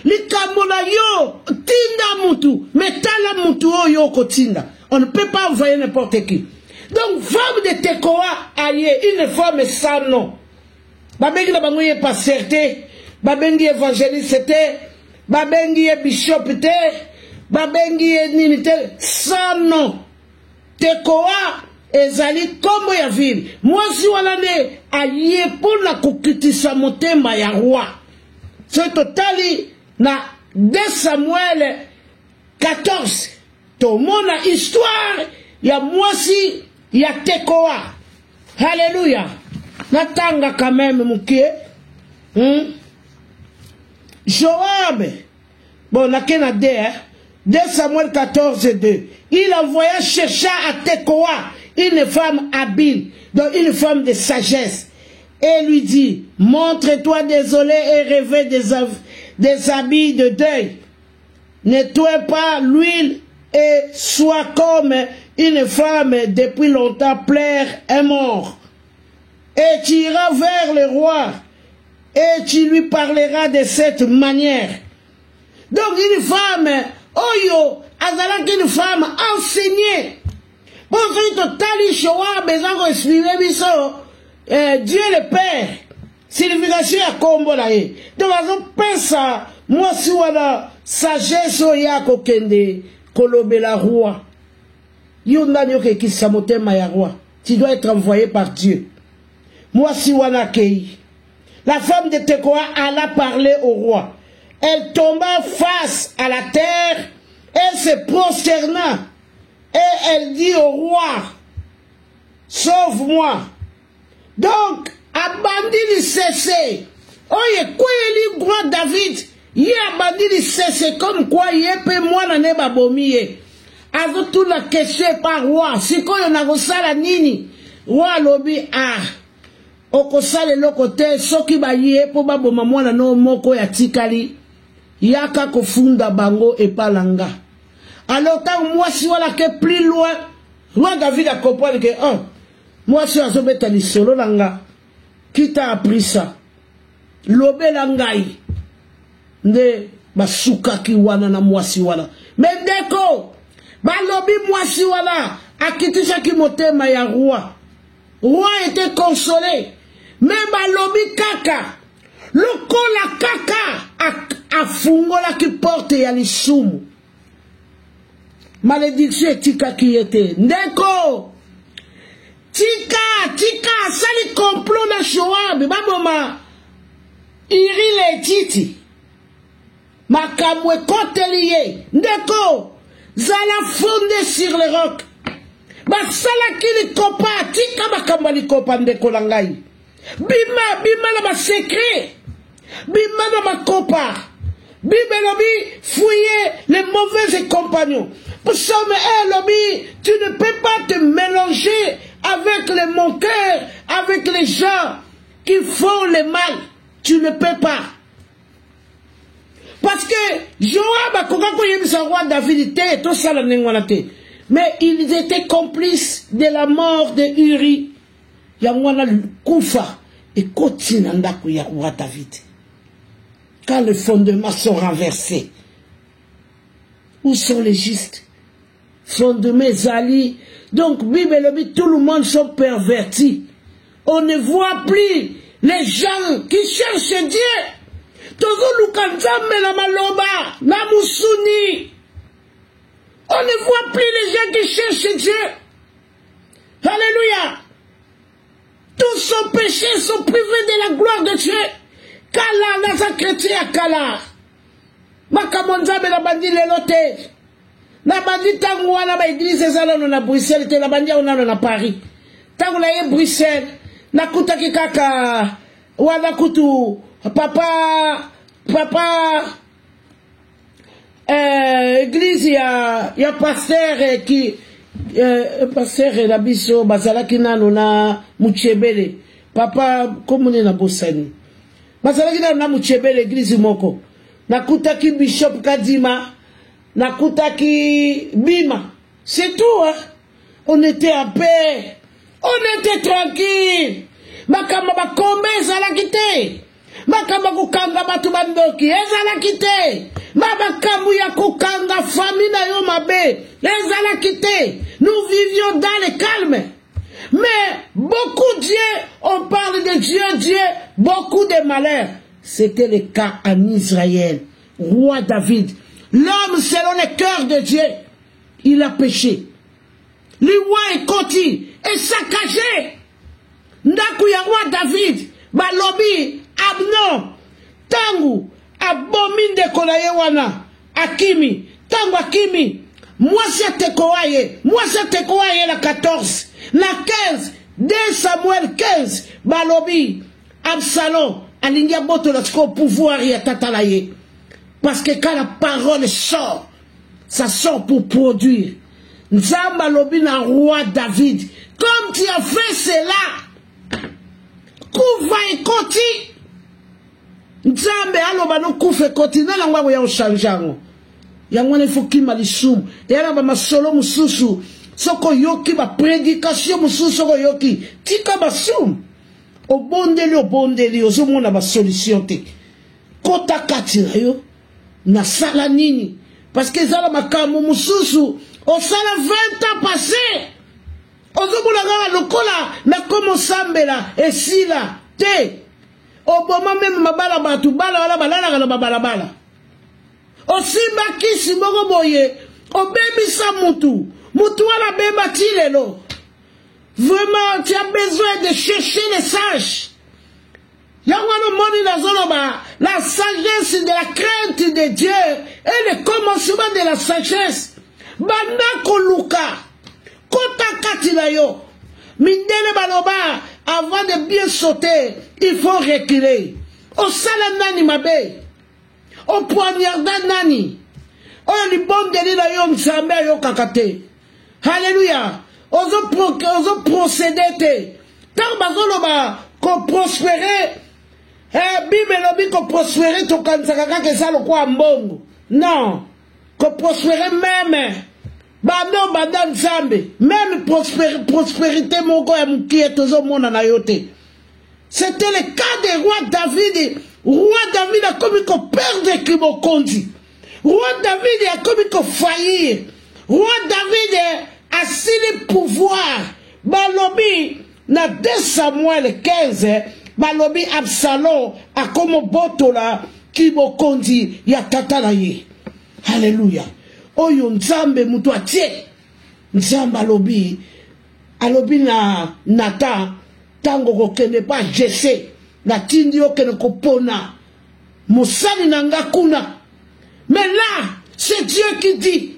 Likamona yo, tinda mutu, metala mutu oyo kotinda. On ne peut pas envoyer n'importe qui. Donc, femme de Tekoa, aïe, une femme sans nom. Babeki na bangoye pas certé. babengi évangéliste c'était, babengi bishop te, babengi nini te, sans nom. Tekoa ezali kombo ya ville. Mwasi wana ne aye pona kokitisa motema ya roi. C'est totali na 2 Samuel 14. To mona histoire ya mwasi ya Tekoa. Alléluia. Natanga quand même mukie. Joab. Bon, la Kenade, 2 Samuel 14 et 2. Il envoya chercher à Tekoa une femme habile, donc une femme de sagesse, et lui dit, montre-toi désolé et revêt des habits de deuil. Nettoie pas l'huile et sois comme une femme depuis longtemps pleure et mort. Et tu iras vers le roi et tu lui parleras de cette manière. Donc une femme, oyo, azalaki une femme enseignée. Bon, c'est total, Shoah, besoin de expliquer Dieu le Père. Signification à combo là. Donc, on pense à moi, si on a sagesse, oya kokende, kolobe la roi. Yondanyo ke kisamote maya roi. Tu dois être envoyé par Dieu. Moi, si on a kei. La femme de Tekoa alla parler au roi. Elle tomba face à la terre, elle se prosterna. Et elle dit au roi, sauve-moi. Donc, abandi li cessé. Oye, quoi il roi David, il abandi li cessé comme quoi il peut moi n'en ba bomiye. Avec toute la question par roi, si quoi on a la nini, roi lobi ah. Okosale lokote soki ba yé po ba boma mwana no moko ya tikali. Yaka kofunda bango epalanga. Alors, tant moi, si on est plus loin, roi David a compris que, moi, si on est solo langa, qui t'a appris ça? Lobe langai, ne, basuka ki wana na moi si wana. Mais deko, ba lobi moi si wana, a quitté chaque motema ya roi. Roi était consolé. Mais ba lobi kaka, loko la kaka, a fungola qui porte ya l'isumu. Malédiction et tika qui était. Ndeko! Tika, sali complot na Shoab. Baboma, iri le titi. Makamwe kotelie. Ndeko! Zala fondé sur le roc. Basala ki li kopa. Tika makamba li kopa ndeko langai. Bima na ma secret. Bima na ma kopa. Bima na mi fouiller les mauvais compagnons. Psaume 1, lobby, tu ne peux pas te mélanger avec les moqueurs, avec les gens qui font le mal. Tu ne peux pas. Parce que Joab a connu son roi David, tout ça, mais ils étaient complices de la mort de Uri. Yangwana Koufa et Kotinanda Kouyakoua David. Quand les fondements sont renversés, où sont les justes? Fondements Zali. Donc, Bible, tout le monde sont pervertis. On ne voit plus les gens qui cherchent Dieu. On ne voit plus les gens qui cherchent Dieu. Alléluia. Tous sont péchés, sont privés de la gloire de Dieu. Kala, nasa chrétien, Kala. Makamonza, me la bandi lelote. Na bandi tangu wana ba église ezalano na Bruxelles te na bandi onano na Paris. Tangu na ye Bruxelles na kutaki kaka wana kutu papa église ya pasteur qui pasteur la biso bazalaki nano na Muchebele papa komune na Bosani bazalaki nano na Muchebele église moko na kutaki bishop Kadima Nakutaki Bima. C'est tout, hein. On était en paix. On était tranquille. Makamba bakombe ezala kite. Makamba kukanga batu bandoki ezala kite. Mabakambu ya kukanga famille na yo mabe ezala kite. Nous vivions dans le calme. Mais beaucoup Dieu, on parle de Dieu, beaucoup de malheur. C'était le cas en Israël. Roi David. L'homme selon le cœur de Dieu. Il a péché. Le roi est conti et saccagé. Ndaku ya roi David. Balobi, Abnon, Tangu, Abomin de Kolaye wana, Akimi, Tangu Akimi, moi c'est Tekoaye la 14, la 15, 2 Samuel 15, Balobi, Absalom, Alindia Boto la au pouvoir y a tatalaye. Parce que quand la parole sort, ça sort pour produire. Nzamba Lobi na roi David, comme tu as fait cela, Kouva et Koti. Nzambe aloba no kufe Koti. Nana ngwa ya ushanjango. Yangwane fuki malisum. Yana ba masolo mususu. Soko yoki ba prédication mususu soko yoki. Tika basum. Obondeli. Ozomona ba solution te. Kota katira yo. Na sala nini. Parce que zala makamu mususu. O sala 20 ans passé. Ozomona ngala lokola na komo sambela esila te oboma même mabala batu bala wala balala na babala osimba kisi moko boye obebisa mutu wala beba tilelo. Vraiment tu as besoin de chercher les sages. Yangwano moni na zoloba la sagesse de la crainte de Dieu et le commencement de la sagesse. Banda koluka Kota katina yo. Mindele baloba, avant de bien sauter, il faut reculer. Au sala nani mabe. Au poignarda nani. Au libon de l'île yo nzambe yo kakate. Alléluia. Ozo procéder te. Tant bazoloba, qu'on prospérer. Bible lobi qu'on prospérer to kansakaka ke salo kwa mbongo. Non. Qu'on prospérer même. Bando badan zambe, même prospérité moko ya mukie tozo mona na yote. C'était le cas de roi David. Roi David a commis qu'on perdre Kimokondi. Roi David a commis qu'on faillir. Roi David a si le pouvoir. Balobi na 2 Samuel 15, Balobi Absalom a comme botola Kimokondi ya tatalaye. Alléluia. Oyo nzambe mutu atie nzambe alobi na nata tango kokende pa jese na tindi okene kopona mosali na ngakuna. Mais là c'est Dieu qui dit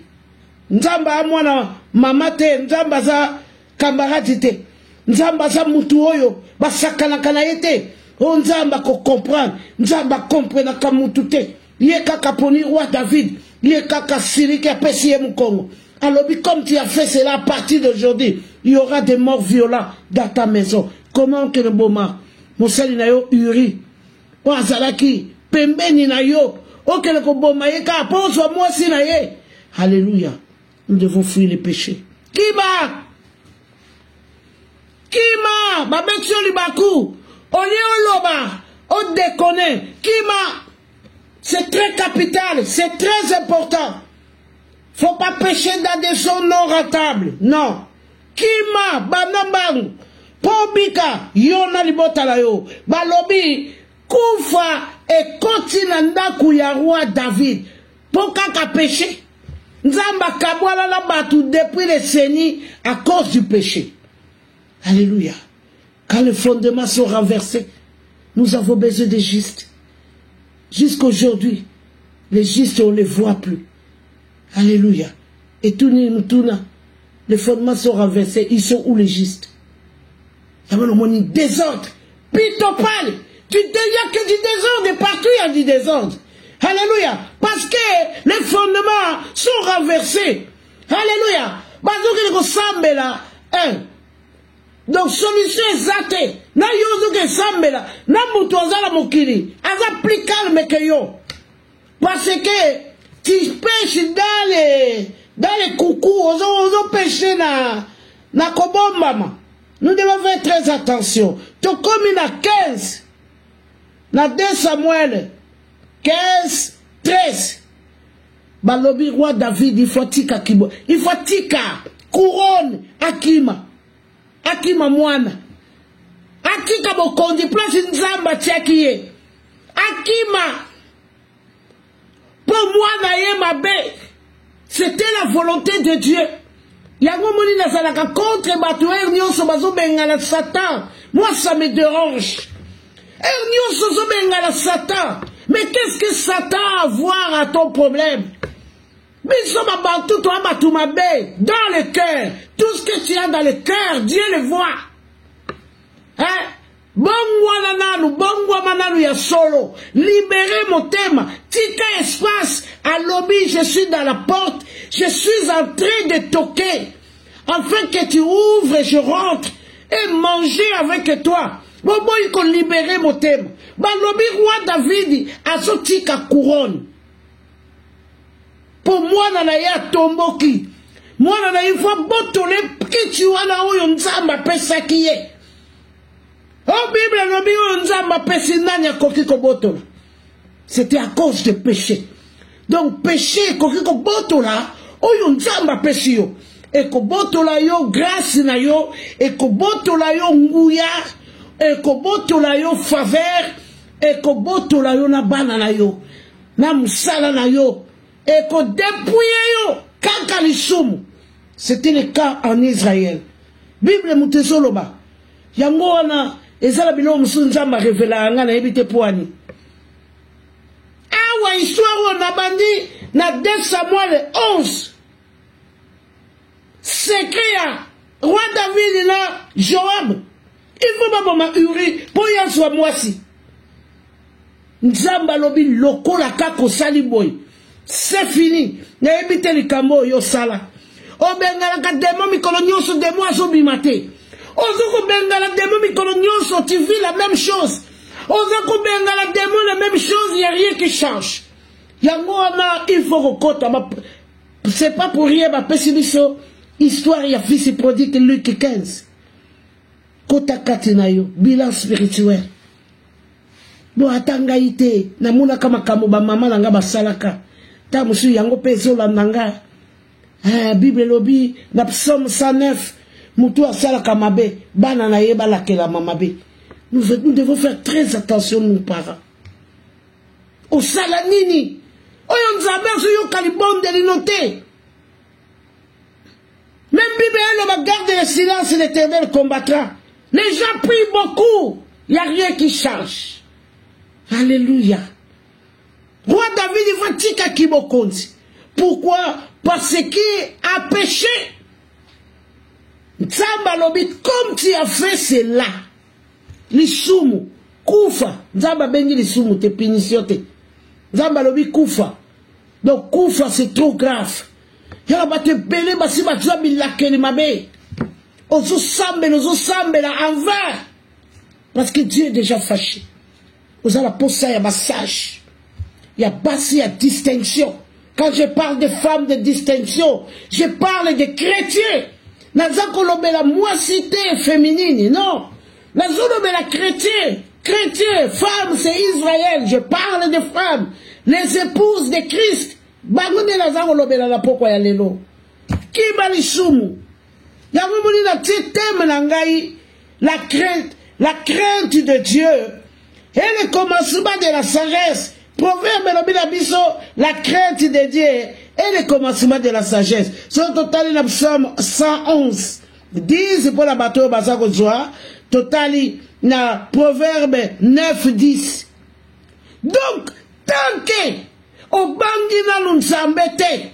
nzambe amwana mama te nzambe za camarade te nzambe za mutu oyo basakana kana yete o nzambe ko comprendre nzambe comprendre ka mutu te ye kaka poni roi David. Alors, comme tu as fait cela à partir d'aujourd'hui, il y aura des morts violents dans ta maison. Comment que le boma, Moussali na yo uri, o azalaki, pembeni na yo, o que le boma ye ka pose moi si na ye. Alléluia. Nous devons fuir les péchés. Kima, babetio libaku, on y loba, on déconne, Kima. C'est très capital, c'est très important. Faut pas pécher dans des zones non rentables. Non. Kima, banambang, pobika, yona libotala yo. Balobi, kufa et continenda kuya roi David. Pourquoi qu'a péché? Nzamba kabwala la batu depuis les sénies à cause du péché. Alléluia. Quand les fondements sont renversés, nous avons besoin des justes. Jusqu'aujourd'hui, les justes, on ne les voit plus. Alléluia. Et tout les fondements sont renversés. Ils sont où les justes? Il y a un désordre. Pitopal. Il n'y a que du désordre. Partout, il y a du désordre. Alléluia. Parce que les fondements sont renversés. Alléluia. Donc, solution exacte. Na yozo ke sambela. Na mutu azala mokili. Aza plus calme que yo. Parce que tu pêches dans les coucous. Ozo pêcher na kobombama. Nous devons faire très attention. Tu comme il a 15. Na 2 Samuel 15, 13. Balobi roi David, il faut tika kibo. Il faut tika couronne akima. Akima mwana. Atika bokondi place nzamba tiakiye. Akima. Pour moi, naye mabe. C'était la volonté de Dieu. Yango moni nazalaka contre batouer nyonso bazo bengala Satan. Moi, ça me dérange. Nyonso zo bengala Satan. Mais qu'est-ce que Satan a à voir à ton problème? Mais dans le cœur, tout ce que tu as dans le cœur, Dieu le voit. Hein? Bon mananu ya solo. Libérez mon thème. Tika espace. À lobby, je suis dans la porte. Je suis en train de toquer. Afin que tu ouvres, je rentre. Et manger avec toi. Bon, il faut libérer mon thème. Lobby roi David a son tika couronne. Pour moi, nanaya tomboki. Moi, nanaya, il faut botole que tu as là où on s'en pesa qui est. Oh, Bible, lobby, on s'en pesa nanya koki ko botole. C'était à cause de péché. Donc, péché, koki ko botola, oh, on s'en pesa yo. Et ko botola yo, grâce na yo, et ko botola yo nguya, et ko botola yo faveur, et ko botola yo na banana yo, na musala na yo. Et qu'on dépouille kaka lisumu. C'était le cas en Israël. Bible mutezoloba. Yango wana ezala bilo musunzamba revela ngana ebite poani. Awa histoire na bandi na 2 Samuel 11. Secret roi David na Joab. Il faut pas bomba Uri pour y soit moisi. Nzamba lobi lokola kako sali boy. C'est fini. Na ebite likambo yo sala. O bengala ka demo mikolo nyonso demo azobimate. Ozo bengala demo mikolo nyonso tu vis la même chose. Ozo bengala demo la même chose, il n'y a rien qui change. Yango ama il faut rekota. C'est pas pour rien ma pessimiso histoire ya fils prodigue Luc 15. Kota katina yo bilan spirituel. Bo atanga ite na muna kama kamuba mama nanga basalaka. Ta musu yango peso la nanga. Bible lobi na psaume 109 mutu asala kamabe bana na yeba la kela mamabe. Nous devons faire très attention nous parents. Au salanini. Oyo nzambe so yo kalibonde linote. Même Bible elle garde le silence, l'Éternel combattra. Les gens prient beaucoup, il n'y a rien qui change. Alléluia. Roi David, il va tika kibokonzi. Pourquoi? Parce qu'il a péché. Nzamba lobi, comme tu as fait cela, l'isumu, kufa. Nzamba bengi l'isumu, te punition te. Nzamba lobi kufa. Donc kufa c'est trop grave. Y'a ba te pele basi ba twa bilakeli mabe. Ozo sambe la envers. Parce que Dieu est déjà fâché. Vous avez la posa ya massage. Il y a basi à distinction. Quand je parle de femmes de distinction, je parle de chrétiens. Nazakolobe la moissité féminine, non. Nazakolobe la chrétien. Chrétien, femme, c'est Israël. Je parle de femmes. Les épouses de Christ. Bangunde nazakolobe la pokwa ya lelo. Kibali sumu. Yamumuni na titeme nangai. La crainte de Dieu. Et le commencement de la sagesse. Proverbe la crainte de Dieu et le commencement de la sagesse. Son total in Psaume 111. 10 pour la bateau Basako Joa. Total na Proverbe 9, 10. Donc, tant que au bangi na nzambete,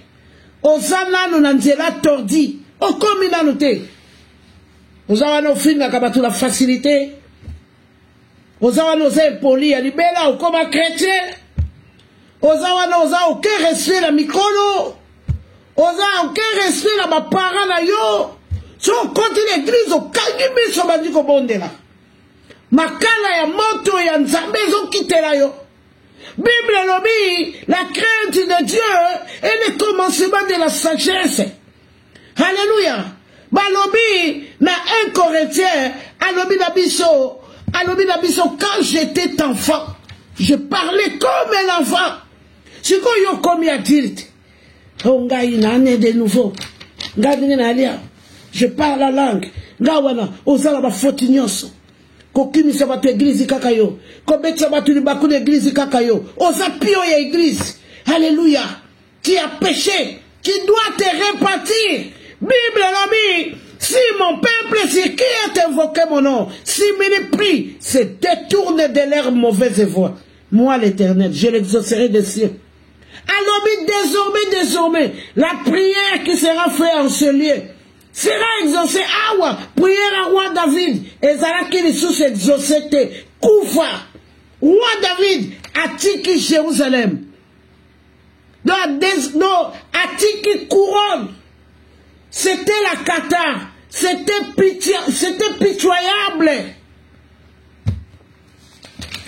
au zananu na nzela tordi, au komina note. Nous avons nos films la facilité. Nous avons nos impolis à libéla ou comme chrétien. Oza aucun respect la mikolo. Oza aucun respect la ma parents na yo. So côté l'église au kangimi so bandi ko bondela. Makala ya moto ya nzambe zo kitela yo. Bible lobi la crainte de Dieu est le commencement de la sagesse. Alléluia. Balobi na 1 Corinthiens alobi na biso quand j'étais enfant, je parlais comme un enfant. C'est quand yo comme adulte. Oh ngai na né de nouveau. Ngai na lia. Je parle la langue. Ngawana ozala ba faute nyonso. kokimisa bato église kaka yo, kobetsa bato libaku d'église kaka yo, oza pio ya église. Alléluia. Qui a péché, qui doit te répartir. Bible l'ami, si mon peuple, si qui a invoqué mon nom, si mes prix se détournent de leurs mauvaises voies, moi l'Éternel, je l'exaucerai des cieux. Alors désormais, la prière qui sera faite en ce lieu sera exaucée. Awa, prière à roi David, et Zara qui les sous exaucée, Koufa, roi David, Atiki Jérusalem. Non, Atiki couronne. C'était la cata, c'était pitoyable.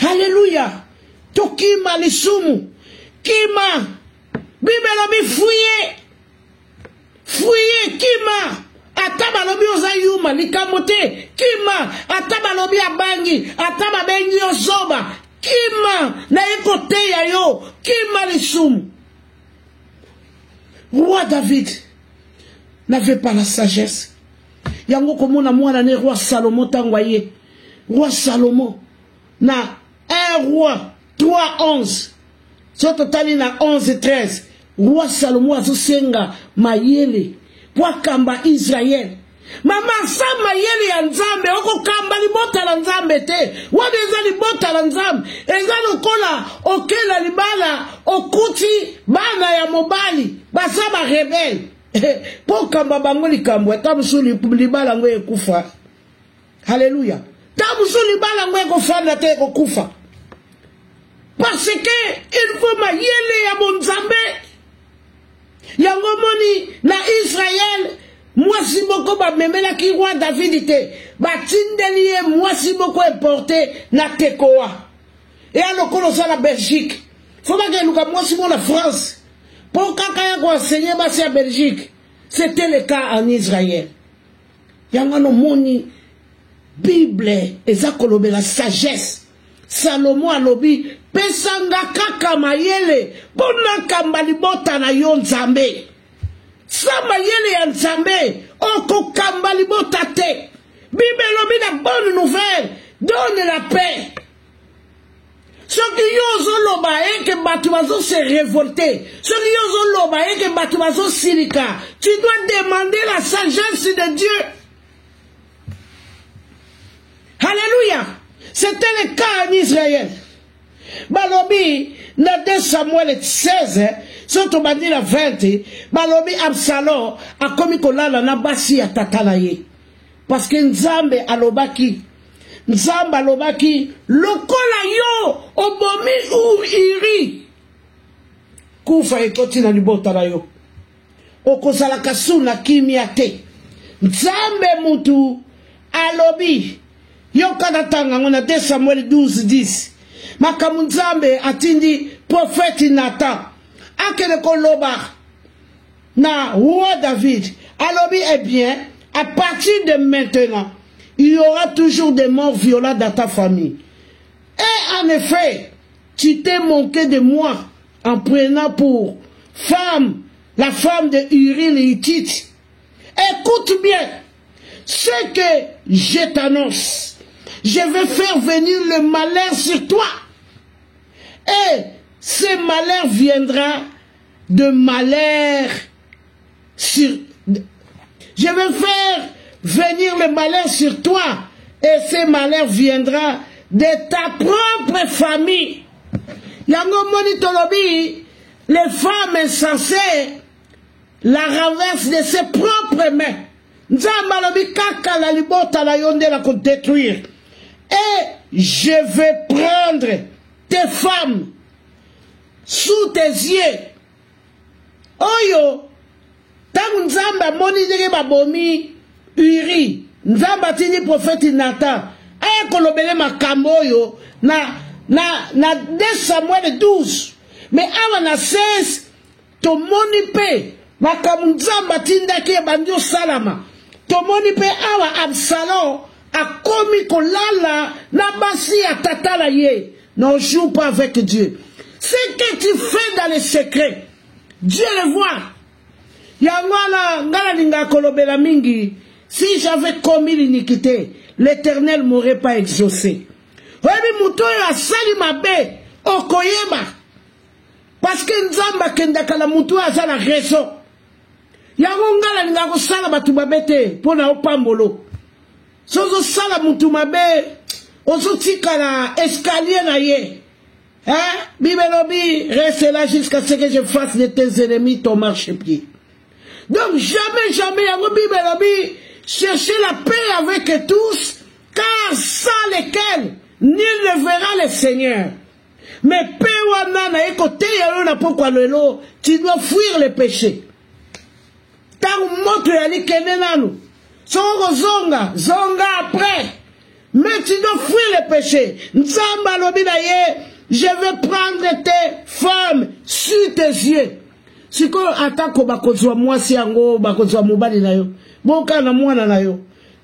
Alléluia. Tokima lisumu. Kima. Bible lobi fouillé. Kima. Ataba lobi ozayuma likamote. Kima. Ataba lobi abangi. Ataba bengi ozoba. Kima. Na ekote ya yo. Kima lisumu. Roi David n'avait pas la sagesse. Yango komona mwana ne roi Salomon tangwaye. Roi Salomon na 1 roi 3:11. So totali na 11:13. Roi Salomon azosenga mayele pour kamba Israël. Mama sa mayele ya Nzambe oko kamba libota la Nzambe te. Wana eza libota la Nzambe. Eza lokola okela libala okuti bana ya mobali basaba rebelle. Pour kamba bango likambo tamusu libala ngo ekufa. Alléluia. Tamusu libala ngo ekofanda te ekokufa. Parce que il faut mayele ya Nzambe. Yango moni na Israël. Moi si beaucoup ba memela ki roi David te ba tindelié moi si beaucoup importé na tekoa et alors qu'on soit la Belgique faut pas que nous moi si la France pour kaka ko enseigner ba c'est Belgique c'était le cas en Israël yangano moni Bible ezakolobe la sagesse Salomon alobi pesanga kaka mayele pona kamba libota na yo Nzambe. Sama yele ya Nzambe, oko kamba libota te. Bible lobi na bonne nouvelle, donne la paix. Ce qui yozo loba que batu bazo se révolter. Ce qui yozo loba que batu bazo silika. Tu dois demander la sagesse de Dieu. Alléluia. C'était le cas en Israël. Balobi, na 2 Samuel 16, surtout bandi la 20, balobi Absalom a commis kolala na basi ya tatana ye. Parce que Nzambe alobaki lokola yo obomi ou iri. Kufa ekoti na libota na yo. Okozala kasuna kimia te. Nzambe mutu alobi. Yo kanatanga ngona 2 Samuel 12:10. Makamu Nzambe atindi prophète Nathan. Akele koloba na roi David. Alobi eh bien, à partir de maintenant, il y aura toujours des morts violents dans ta famille. Et en effet, tu t'es manqué de moi en prenant pour femme la femme de Uri le Hittite. Écoute bien, ce que je t'annonce. Je vais faire venir le malheur sur toi. Et ce malheur viendra de malheur sur... Je vais faire venir le malheur sur toi. Et ce malheur viendra de ta propre famille. Yango monitolobi, les femmes insensées la renversent de ses propres mains. Nzambalobi kaka la libota la yonde la ko détruire. Et je vais prendre tes femmes sous tes yeux. Oyo, tangu Nzamba moni nige babomi Uri, Nzamba tini prophète Nathan, aya kolobele makambo oyo na 2 Samuel 12. Mais awa na 16, to moni pe, makambo Nzamba tindaki bandio salama. To moni pe awa Absalom a commis kolala na basi ya tatala ye. Ne joue pas avec Dieu. Ce que tu fais dans les secrets, Dieu le voit. Yangwana ngala ninga kolobela mingi Si j'avais commis l'iniquité, l'Éternel ne m'aurait pas exaucé. Parce que Nzamba kendaka la mutu aza la raison. Yango ngala nga ko sala batu babete pona opambolo. Sozo sala mutu mabe ozo tika na escalier na ye. Hein? Bibelobi reste là jusqu'à ce que je fasse de tes ennemis ton marchepied. Donc jamais yango Bibelobi chercher la paix avec tous, car sans lesquels nul ne verra le Seigneur. Mais péwana écoute pourquoi tu dois fuir le péché. Tant moto yali kenenanu. Songo zonga après. Mais tu dois fuir le péché. Nzamba lobi na ye, je vais prendre tes femmes sur tes yeux. Siko atako bakozwa mwasi yango bakozwa mobali na yo. Boka na mwana na yo.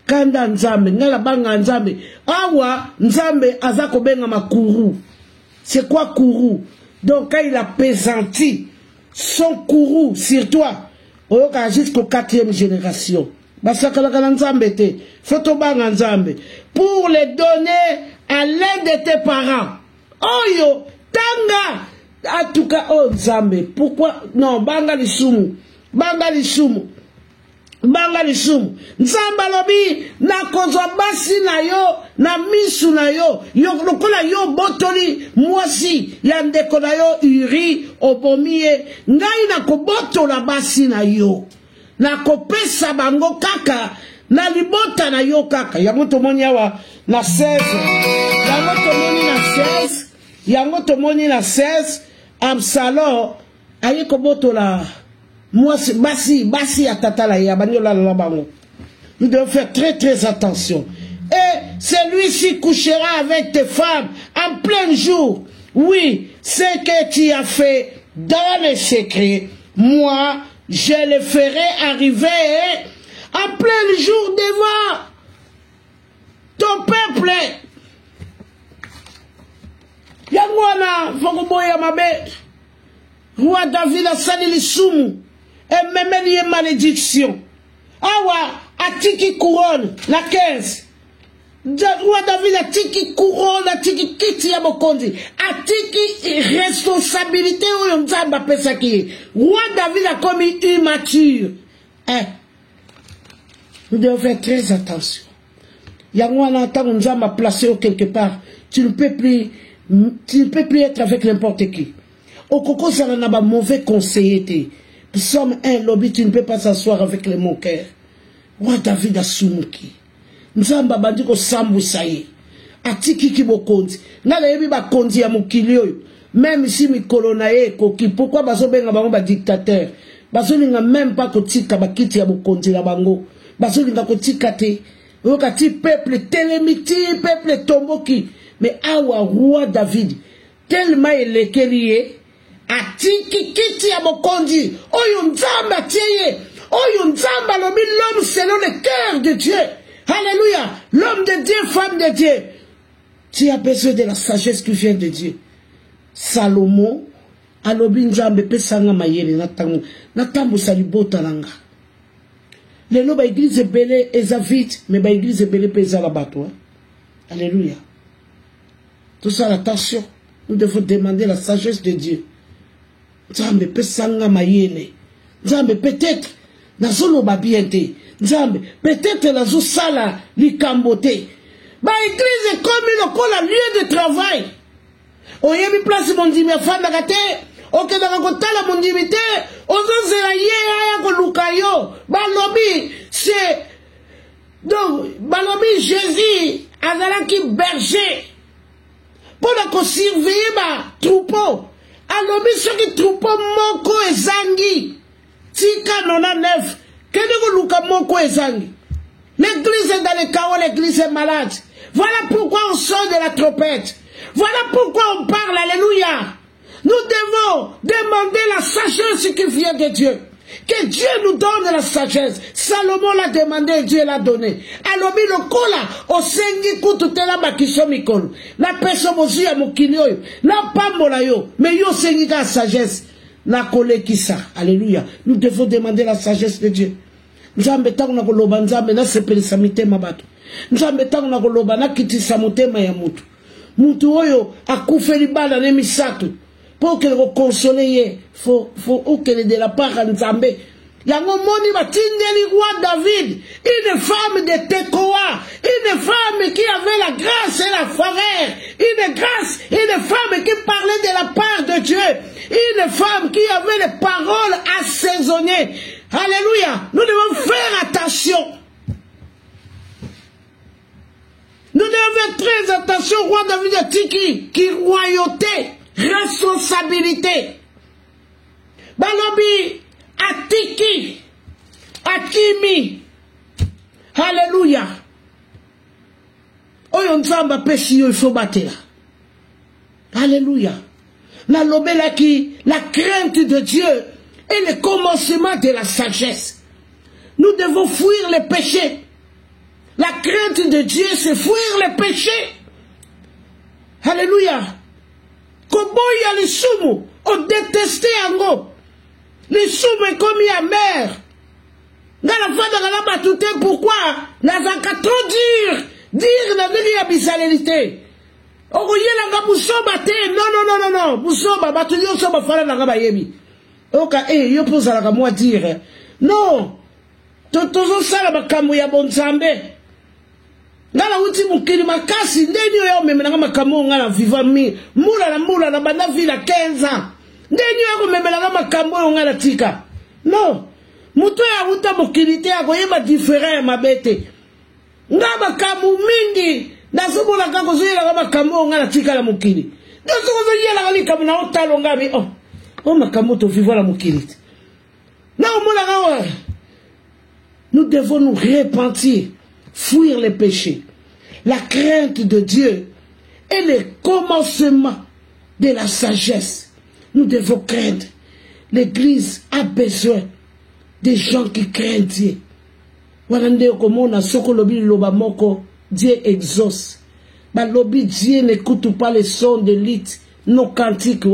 Kanda Nzambe, ngala banga Nzambe. Awa Nzambe azako benga makuru. C'est quoi kourou? Donc quand il a pesanti son kourou sur toi, jusqu'aux 4e génération. Pour les donner à l'un de tes parents. Oh yo, tanga. En tout cas, oh Nzambe. Pourquoi? Non, bangali sumu. Nzamba lobi na kozwa basi na yo na misu na yo lokola yo botoli mwasi ya ndeko na yo uri obomie ngai na kobotola basi na yo na kopesa bango kaka na libota na yo kaka yango tomoni awa na 16 yango tomoni na 16 Absalom ayi kobotola moi, basi atatala ya banyola la bango. Nous devons faire très attention. Et celui-ci couchera avec tes femmes en plein jour. Oui, ce que tu as fait dans le secret, moi, je le ferai arriver en plein jour devant ton peuple. Yangwana, Fogoboya Mabe, roi David a sali l'isumu. Et même les malédictions. Awa, atiki couronne, la 15. Roi David atiki couronne, atiki kiti ya mokonzi. Atiki responsabilité ou Nzamba pesaki. Roi David a commis immature. Nous devons faire très attention. Yangwana tant Nzamba placé quelque part. Tu ne peux plus être avec n'importe qui. Au Koko Saranaba mauvais conseiller. Psaume 1, lobby, tu ne peux pas s'asseoir avec les moqueurs. Roi David a sumuki. Nzamba bandiko sambu saye. Atiki kibokonzi. Nala yebi ba konzi ya mukilio. Même si mikolo na ye koki. Pourquoi baso benga bango ba dictateur? Baso linga même pas kotika ba kiti ya bokonzi la bango. Baso linga kotika te. Okati peuple telemiti, peuple tomboki. Mais awa roi David. Tellement il est lié. Atiki kiti ya mokondi. Oyo Nzamba tieye. Oyo Nzamba lobi l'homme selon le cœur de Dieu. Alléluia. L'homme de Dieu, femme de Dieu. Tu as besoin de la sagesse qui vient de Dieu. Salomon alobi Nzambe pesanga mayele natambo salibota langa. Lelo ba église belé eza vite, mais ba église belé pesa la bato. Alléluia. Tout ça, attention. Nous devons demander la sagesse de Dieu. Nzambe pesanga mayele. Nzambe peut-être nazolo babiente. Nzambe peut-être nazo sala likambote. Ba église comme le lieu de travail. Oyemi place mondimi afanda kate. Ok dans la kotala mondimi te. Ozo zela ye aya ko lukayo. Balobi c'est donc balobi Jésus azalaki berger. Pour surveiller ma troupeau. Alobi soki troupeau moko ezangi. Tika 99. Kede luka moko ezangi. L'église est dans le chaos, l'église est malade. Voilà pourquoi on sort de la trompette. Voilà pourquoi on parle, alléluia. Nous devons demander la sagesse qui vient de Dieu. Que Dieu nous donne la sagesse. Salomon l'a demandé et Dieu l'a donné. Alobi lokola osengi kututela bakiso mikolo. La peso bozu ya mokili oyo. Na pambola yo. Mais yo sengi ka sagesse. Na kole kisa. Alléluia. Nous devons demander la sagesse de Dieu. Nzambe tangu na koloba nzambe na sepelisa mitema bato. Nzambe tangu na koloba na kitisa motema ya mutu. Mutu oyo akufeli bala ne misato. Pour qu'elle console ye, faut qu'elle de la part de Nzambe. Yango moni batindeli roi David, une femme de Tekoa, une femme qui avait la grâce et la faveur, une femme qui parlait de la part de Dieu, une femme qui avait les paroles assaisonnées. Alléluia. Nous devons faire attention. Nous devons faire très attention, roi David a dit qui royauté, responsabilité. Balobi atiki, akimi. Alléluia. Oyo nzamba pesi yo il faut battre. Alléluia. Na lobela ki la crainte de Dieu est le commencement de la sagesse. Nous devons fuir les péchés. La crainte de Dieu, c'est fuir les péchés. Alléluia. Koboya les sumo, on détestait yango. Les sumo est commis amer. Dans la fin de la batute, pourquoi? Nazaka trop dire la vie à bisalérité. Ogoye la gabusoba te, non, busoba, batuyo soba fala la gabayemi. Oka, yo pose la gamoi dire. Non, tozo sala bakamu ya bonzambe. Ngala uti mukili makasi ndeni yo memela makambo ngala viva mi mula na banda vila 15 ans ndeni yo memela makambo ngala tika no muto ya uta mukili te akoyeba différent mabete ngaba kamu mingi nasubula kako zoyela makambo ngala tika la mukili ndoso zoyela ngali kamu na otalo ngabi makambo to viva la mukili na mula ngawa. Nous devons nous repentir, fuir les péchés. La crainte de Dieu est le commencement de la sagesse. Nous devons craindre. L'Église a besoin des gens qui craignent Dieu. Dieu exauce. Dieu n'écoute pas les sons de l'it, nos cantiques.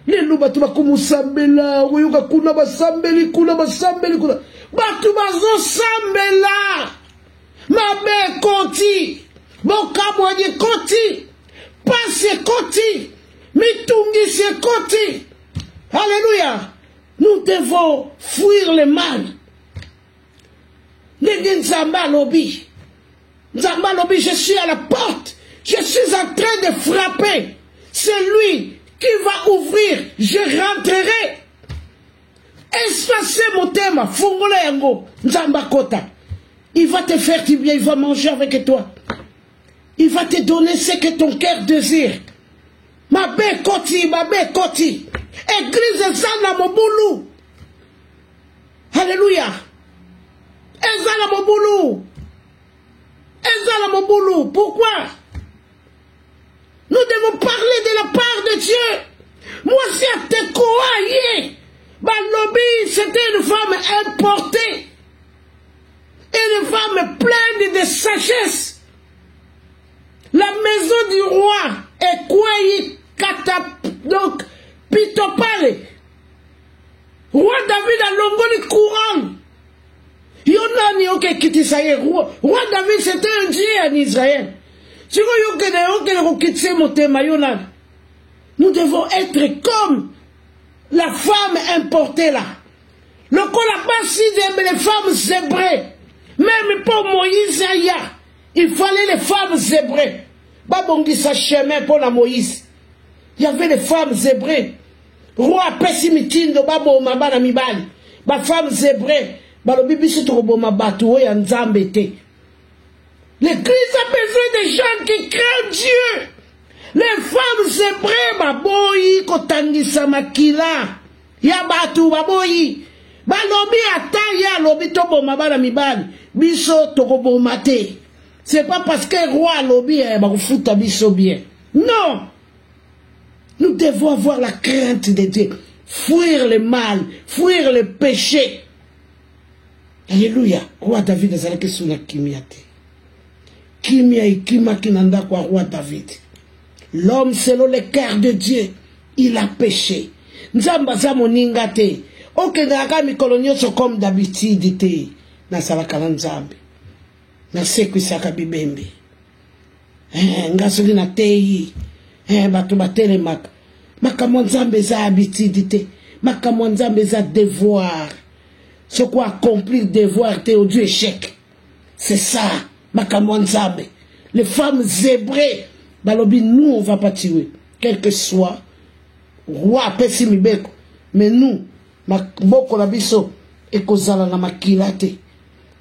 Les loups batu bakumusambela, uyuka kuna basambeli kuna. Batu bazo sambela. Mabe koti. Bokamwaje koti. Passe koti. Mitungi se koti. Alléluia. Nous devons fuir le mal. Nzamba lobi, je suis à la porte. Je suis en train de frapper. C'est lui qui va ouvrir, je rentrerai. Espacez mon thème, fongola yango, nzamba kota. Il va te faire du bien, il va manger avec toi. Il va te donner ce que ton cœur désire. Ma bé koti. Église ezana mobulu. Alléluia. Ezana mobulu. Pourquoi? Nous devons parler de la part de Dieu. Moi, c'est Tekoa. Balobi, c'était une femme importée. Une femme pleine de sagesse. La maison du roi est quoi? Donc, Pitopale. Roi David a longoli couronne. Yonani oke kitisaye. Roi David, c'était un dieu en Israël. Nous devons être comme la femme importée là. Le colabassi les femmes zébrées. Même pour Moïse, il fallait les femmes zébrées. Babongi sa chemin pour la Moïse. Il y avait les femmes zébrées. Roi pessimitindo babo mabana mibali. Ba femme zébrée. Balo bibisu troboma batu ya nzambete. L'Église a besoin des gens qui craignent Dieu. Les femmes zébrées, baboyi, kotangisa makila. Ya batu baboyi. Balobi ataya lobi tobo mabana mibali. Biso tokobo mate. C'est pas parce que roi lobi bakufuta biso bien. Non. Nous devons avoir la crainte de Dieu. Fuir le mal, fuir le péché. Alléluia. Roi David azalaki suna kimiate. Kimia ikima kinanda kwa roi David. L'homme selon le cœur de Dieu, il a péché. Nzamba za moninga te. Ok, naka mikolo nyonso comme d'habitude te. Na salaka na nzambe. Na sekwisaka bibembe. Ngasoli na teyi. Bato batelemaka. Makambo nzambe za habitude te. Makambo nzambe za devoir. Ce quoi accomplir devoir te au Dieu échec. C'est ça. Makambo nzambe. Les femmes zébrées. Balobi, nous on va pas tuer. Quel que soit. Roi pessimibeko. Mais nous, boko la biso, et kozala na makilate.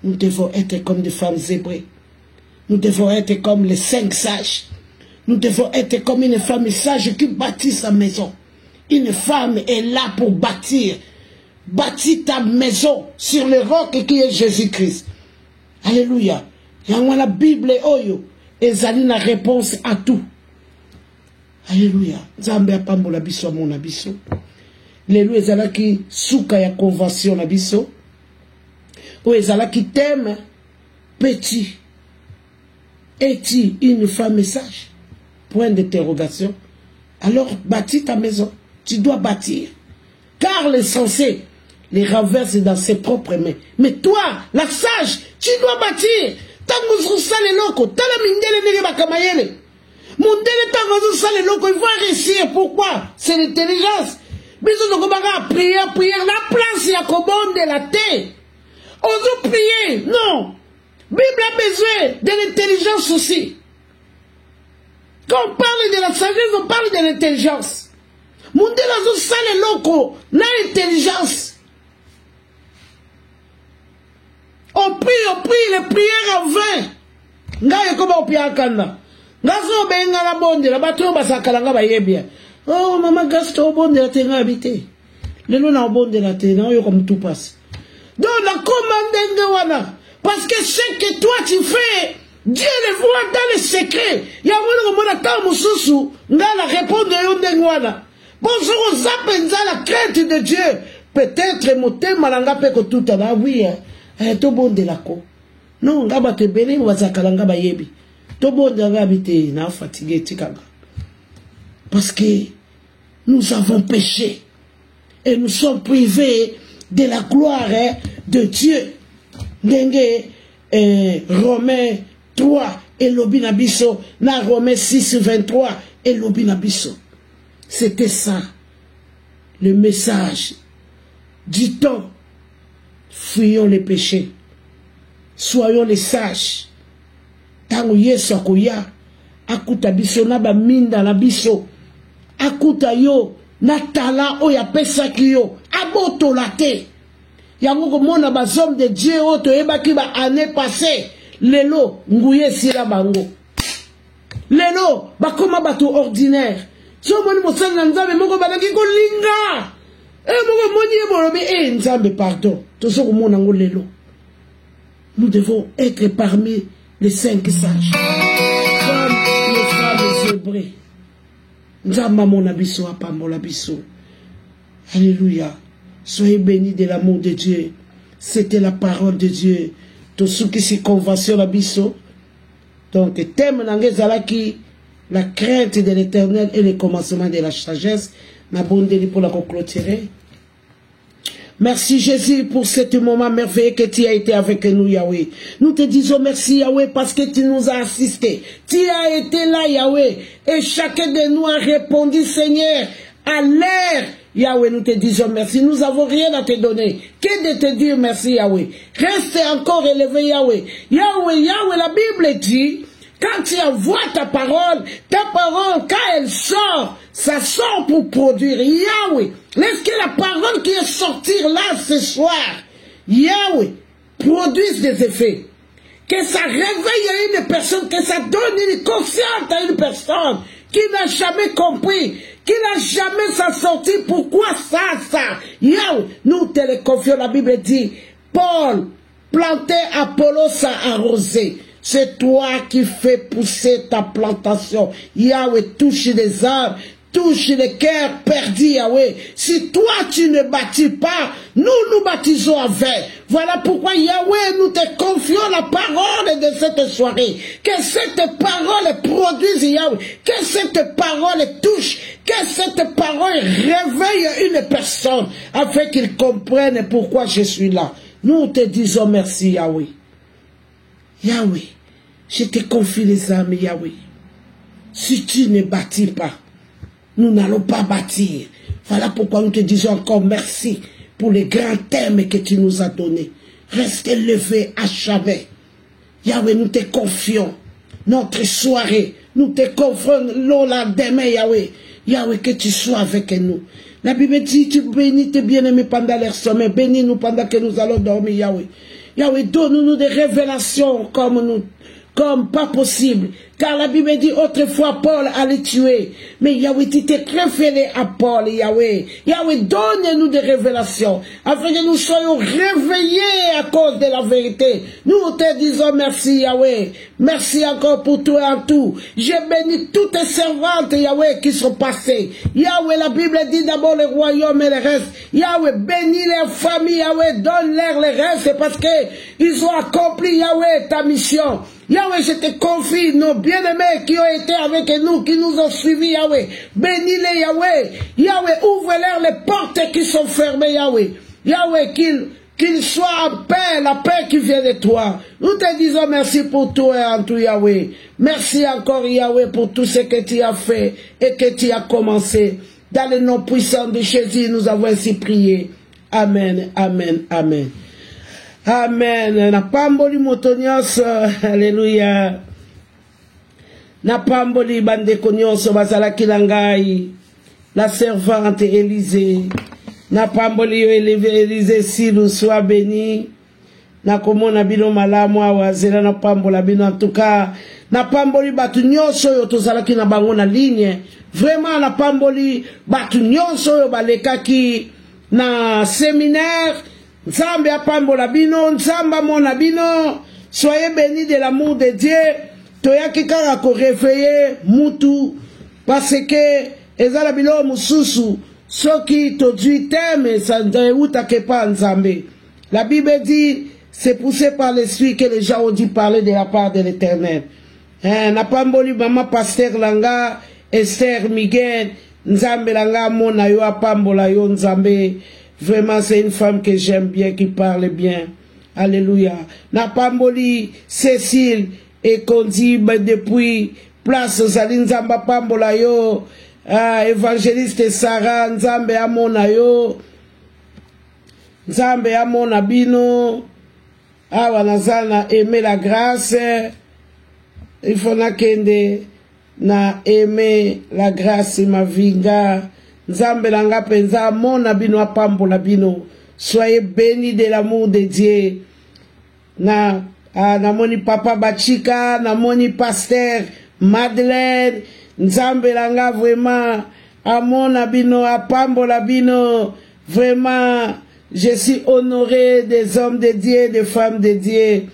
Nous devons être comme des femmes zébrées. Nous devons être comme les 5 sages. Nous devons être comme une femme sage qui bâtit sa maison. Une femme est là pour bâtir. Bâtis ta maison sur le roc qui est Jésus-Christ. Alléluia. Yangwa la Bible oyo. Ezali na réponse à tout. Alléluia. Nzambe apambola biso amona biso. Lelo ezalaki suka ya convention na biso. O ezalaki thème petit. Es-tu une femme sage? Point d'interrogation. Alors bâtis ta maison. Tu dois bâtir. Car l'essentiel les renverse dans ses propres mains. Mais toi, la sage, tu dois bâtir. Tango sale loko, tala mindele nege bakamayele. Mondele tango sale loko, il va réussir. Pourquoi? C'est l'intelligence. Mais on va prier, la place ya kobonde de la terre. On doit prier. Non. Bible a besoin de l'intelligence aussi. Quand on parle de la sagesse, on parle de l'intelligence. Mondele zo sale loko, na intelligence. On prie, les prières en vain. Ngaye koba opia kanda. Ngazo benga la bonde, la bato basakala nga bayebia. Oh maman gasto bonde la tenga habité. Le nom na bonde la tenga yo comme tout passe. Donc la commande ngewana parce que ce que toi tu fais, Dieu le voit dans les secrets. Ya wona mona ta mususu ngala répondre yo ndengwana. Bonjour zapenza la crainte de Dieu. Peut-être moté malanga peko tout à oui. To bonde la ko. Non, ngaba te bene wazakala ngaba yebi. To bonde ngabite na fatigué tikanga. Parce que nous avons péché et nous sommes privés de la gloire de Dieu. Denge Romains 3 et l'obinabiso na Romains 6 23 et l'obinabiso. C'était ça le message du temps. Fuyons les péchés. Soyons les sages. Tango yesu akoya. Akuta biso na ba minda na biso. Akuta yo. Na tala oya pesa kiyo. Aboto la te. Yango komona ba hommes de Dieu oto ebaki ba année passée. Lelo nguye sila bango. Lelo bakoma bato ordinaire. So moni mosala nzambe moko balaki kolinga. Pardon. Nous devons être parmi les 5 sages. Comme les femmes zébrées. Alléluia. Soyez bénis de l'amour de Dieu. C'était la parole de Dieu. Tout ce qui se convention à biso. Donc, thème n'angezalaki la crainte de l'Éternel et le commencement de la sagesse. Pour la clôturer. Merci Jésus pour ce moment merveilleux que tu as été avec nous, Yahweh. Nous te disons merci, Yahweh, parce que tu nous as assistés. Tu as été là, Yahweh. Et chacun de nous a répondu, Seigneur, à l'heure. Yahweh, nous te disons merci. Nous n'avons rien à te donner. Que de te dire merci, Yahweh. Reste encore élevé, Yahweh. Yahweh, Yahweh, la Bible dit, quand tu envoies ta parole, quand elle sort, ça sort pour produire. Yahweh, laisse que la parole qui est sortie là ce soir, Yahweh, produise des effets. Que ça réveille à une personne, que ça donne une conscience à une personne qui n'a jamais compris, qui n'a jamais s'en sorti. Pourquoi ça? Yahweh, nous te le confions. La Bible dit, Paul plantait, Apollos a arrosé. C'est toi qui fais pousser ta plantation. Yahweh, touche les arbres, touche les cœurs perdus, Yahweh. Si toi tu ne bâtis pas, nous nous baptisons avec. Voilà pourquoi Yahweh, nous te confions la parole de cette soirée. Que cette parole produise, Yahweh. Que cette parole touche. Que cette parole réveille une personne afin qu'il comprenne pourquoi je suis là. Nous te disons merci, Yahweh. Yahweh, je te confie les âmes, Yahweh. Si tu ne bâtis pas, nous n'allons pas bâtir. Voilà pourquoi nous te disons encore merci pour les grands thèmes que tu nous as donnés. Reste élevé à jamais. Yahweh, nous te confions notre soirée. Nous te confions l'ola demain, Yahweh. Yahweh, que tu sois avec nous. La Bible dit, tu bénis tes bien-aimés pendant leur sommeil. Bénis-nous pendant que nous allons dormir, Yahweh. Yahweh, donne-nous des révélations comme pas possible. Car la Bible dit autrefois Paul allait tuer. Mais Yahweh, tu t'es préféré à Paul, Yahweh. Yahweh, donne-nous des révélations. Afin que nous soyons réveillés à cause de la vérité. Nous te disons merci, Yahweh. Merci encore pour tout et en tout. Je bénis toutes tes servantes, Yahweh, qui sont passées. Yahweh, la Bible dit d'abord le royaume et le reste. Yahweh, bénis leurs familles, Yahweh, donne-leur le reste parce que ils ont accompli, Yahweh, ta mission. Yahweh, je te confie nos bien-aimés qui ont été avec nous, qui nous ont suivis, Yahweh. Bénis-les, Yahweh. Yahweh, ouvre-leur les portes qui sont fermées, Yahweh. Yahweh, qu'ils soient en paix, la paix qui vient de toi. Nous te disons merci pour tout et en tout, Yahweh. Merci encore, Yahweh, pour tout ce que tu as fait et que tu as commencé. Dans le nom puissant de Jésus, nous avons ainsi prié. Amen, amen, amen. Amen. Na pamboli motonyos, alléluia. Na pamboli bandeko nyonso bazalaki na ngai, la servante Élisée. Na pamboli yo Élisée Silu, sois béni. Na komona bino malamu awa zela na pambola bino en tout cas. Na pamboli batu nyonso yo tozalaki na bango na ligne. Vraiment na pamboli batu nyonso yo balekaki na séminaire. Nzambe apambola bino, Nzamba mona bino, soyez bénis de l'amour de Dieu. Toyaki kaka ko réveiller mutu parce que ezala bilo mususu soki tozui teme ça uta ke pa Nzambe. La Bible dit c'est poussé par l'esprit que les gens ont dit parler de la part de l'Éternel. Na pamboli mama pasteur langa Esther Miguel Nzambe langa mona yo apambola yo Nzambe. Vraiment, c'est une femme que j'aime bien, qui parle bien. Alléluia. Na pamboli Cécile et Kondi depuis place Zali Nzamba pambola yo. Évangéliste Sarah Nzambe amona yo. Nzambe amona bino. Wanazana aimer la grâce. Il faut na kende na aimer la grâce ma vinga. Nzambe langa penza mona bino apambola bino. Soyez bénis de l'amour de Dieu. Na moni papa Bachika, na moni pasteur Madeleine. Nzambe langa vraiment amona bino apambola bino. Vraiment, je suis honoré des hommes de Dieu, des femmes de Dieu.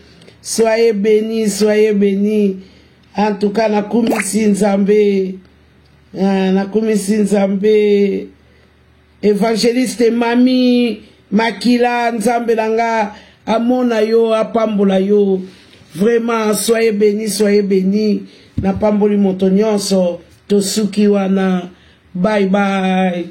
Soyez bénis, soyez bénis. En tout cas, na kumisi Nzambe. Na kumisi Nzambe. Évangéliste Mami Makila Nzambe langa amona yo apambola yo. Vraiment soyez bénis na pamboli moto nyonso tosuki wana. Bye bye.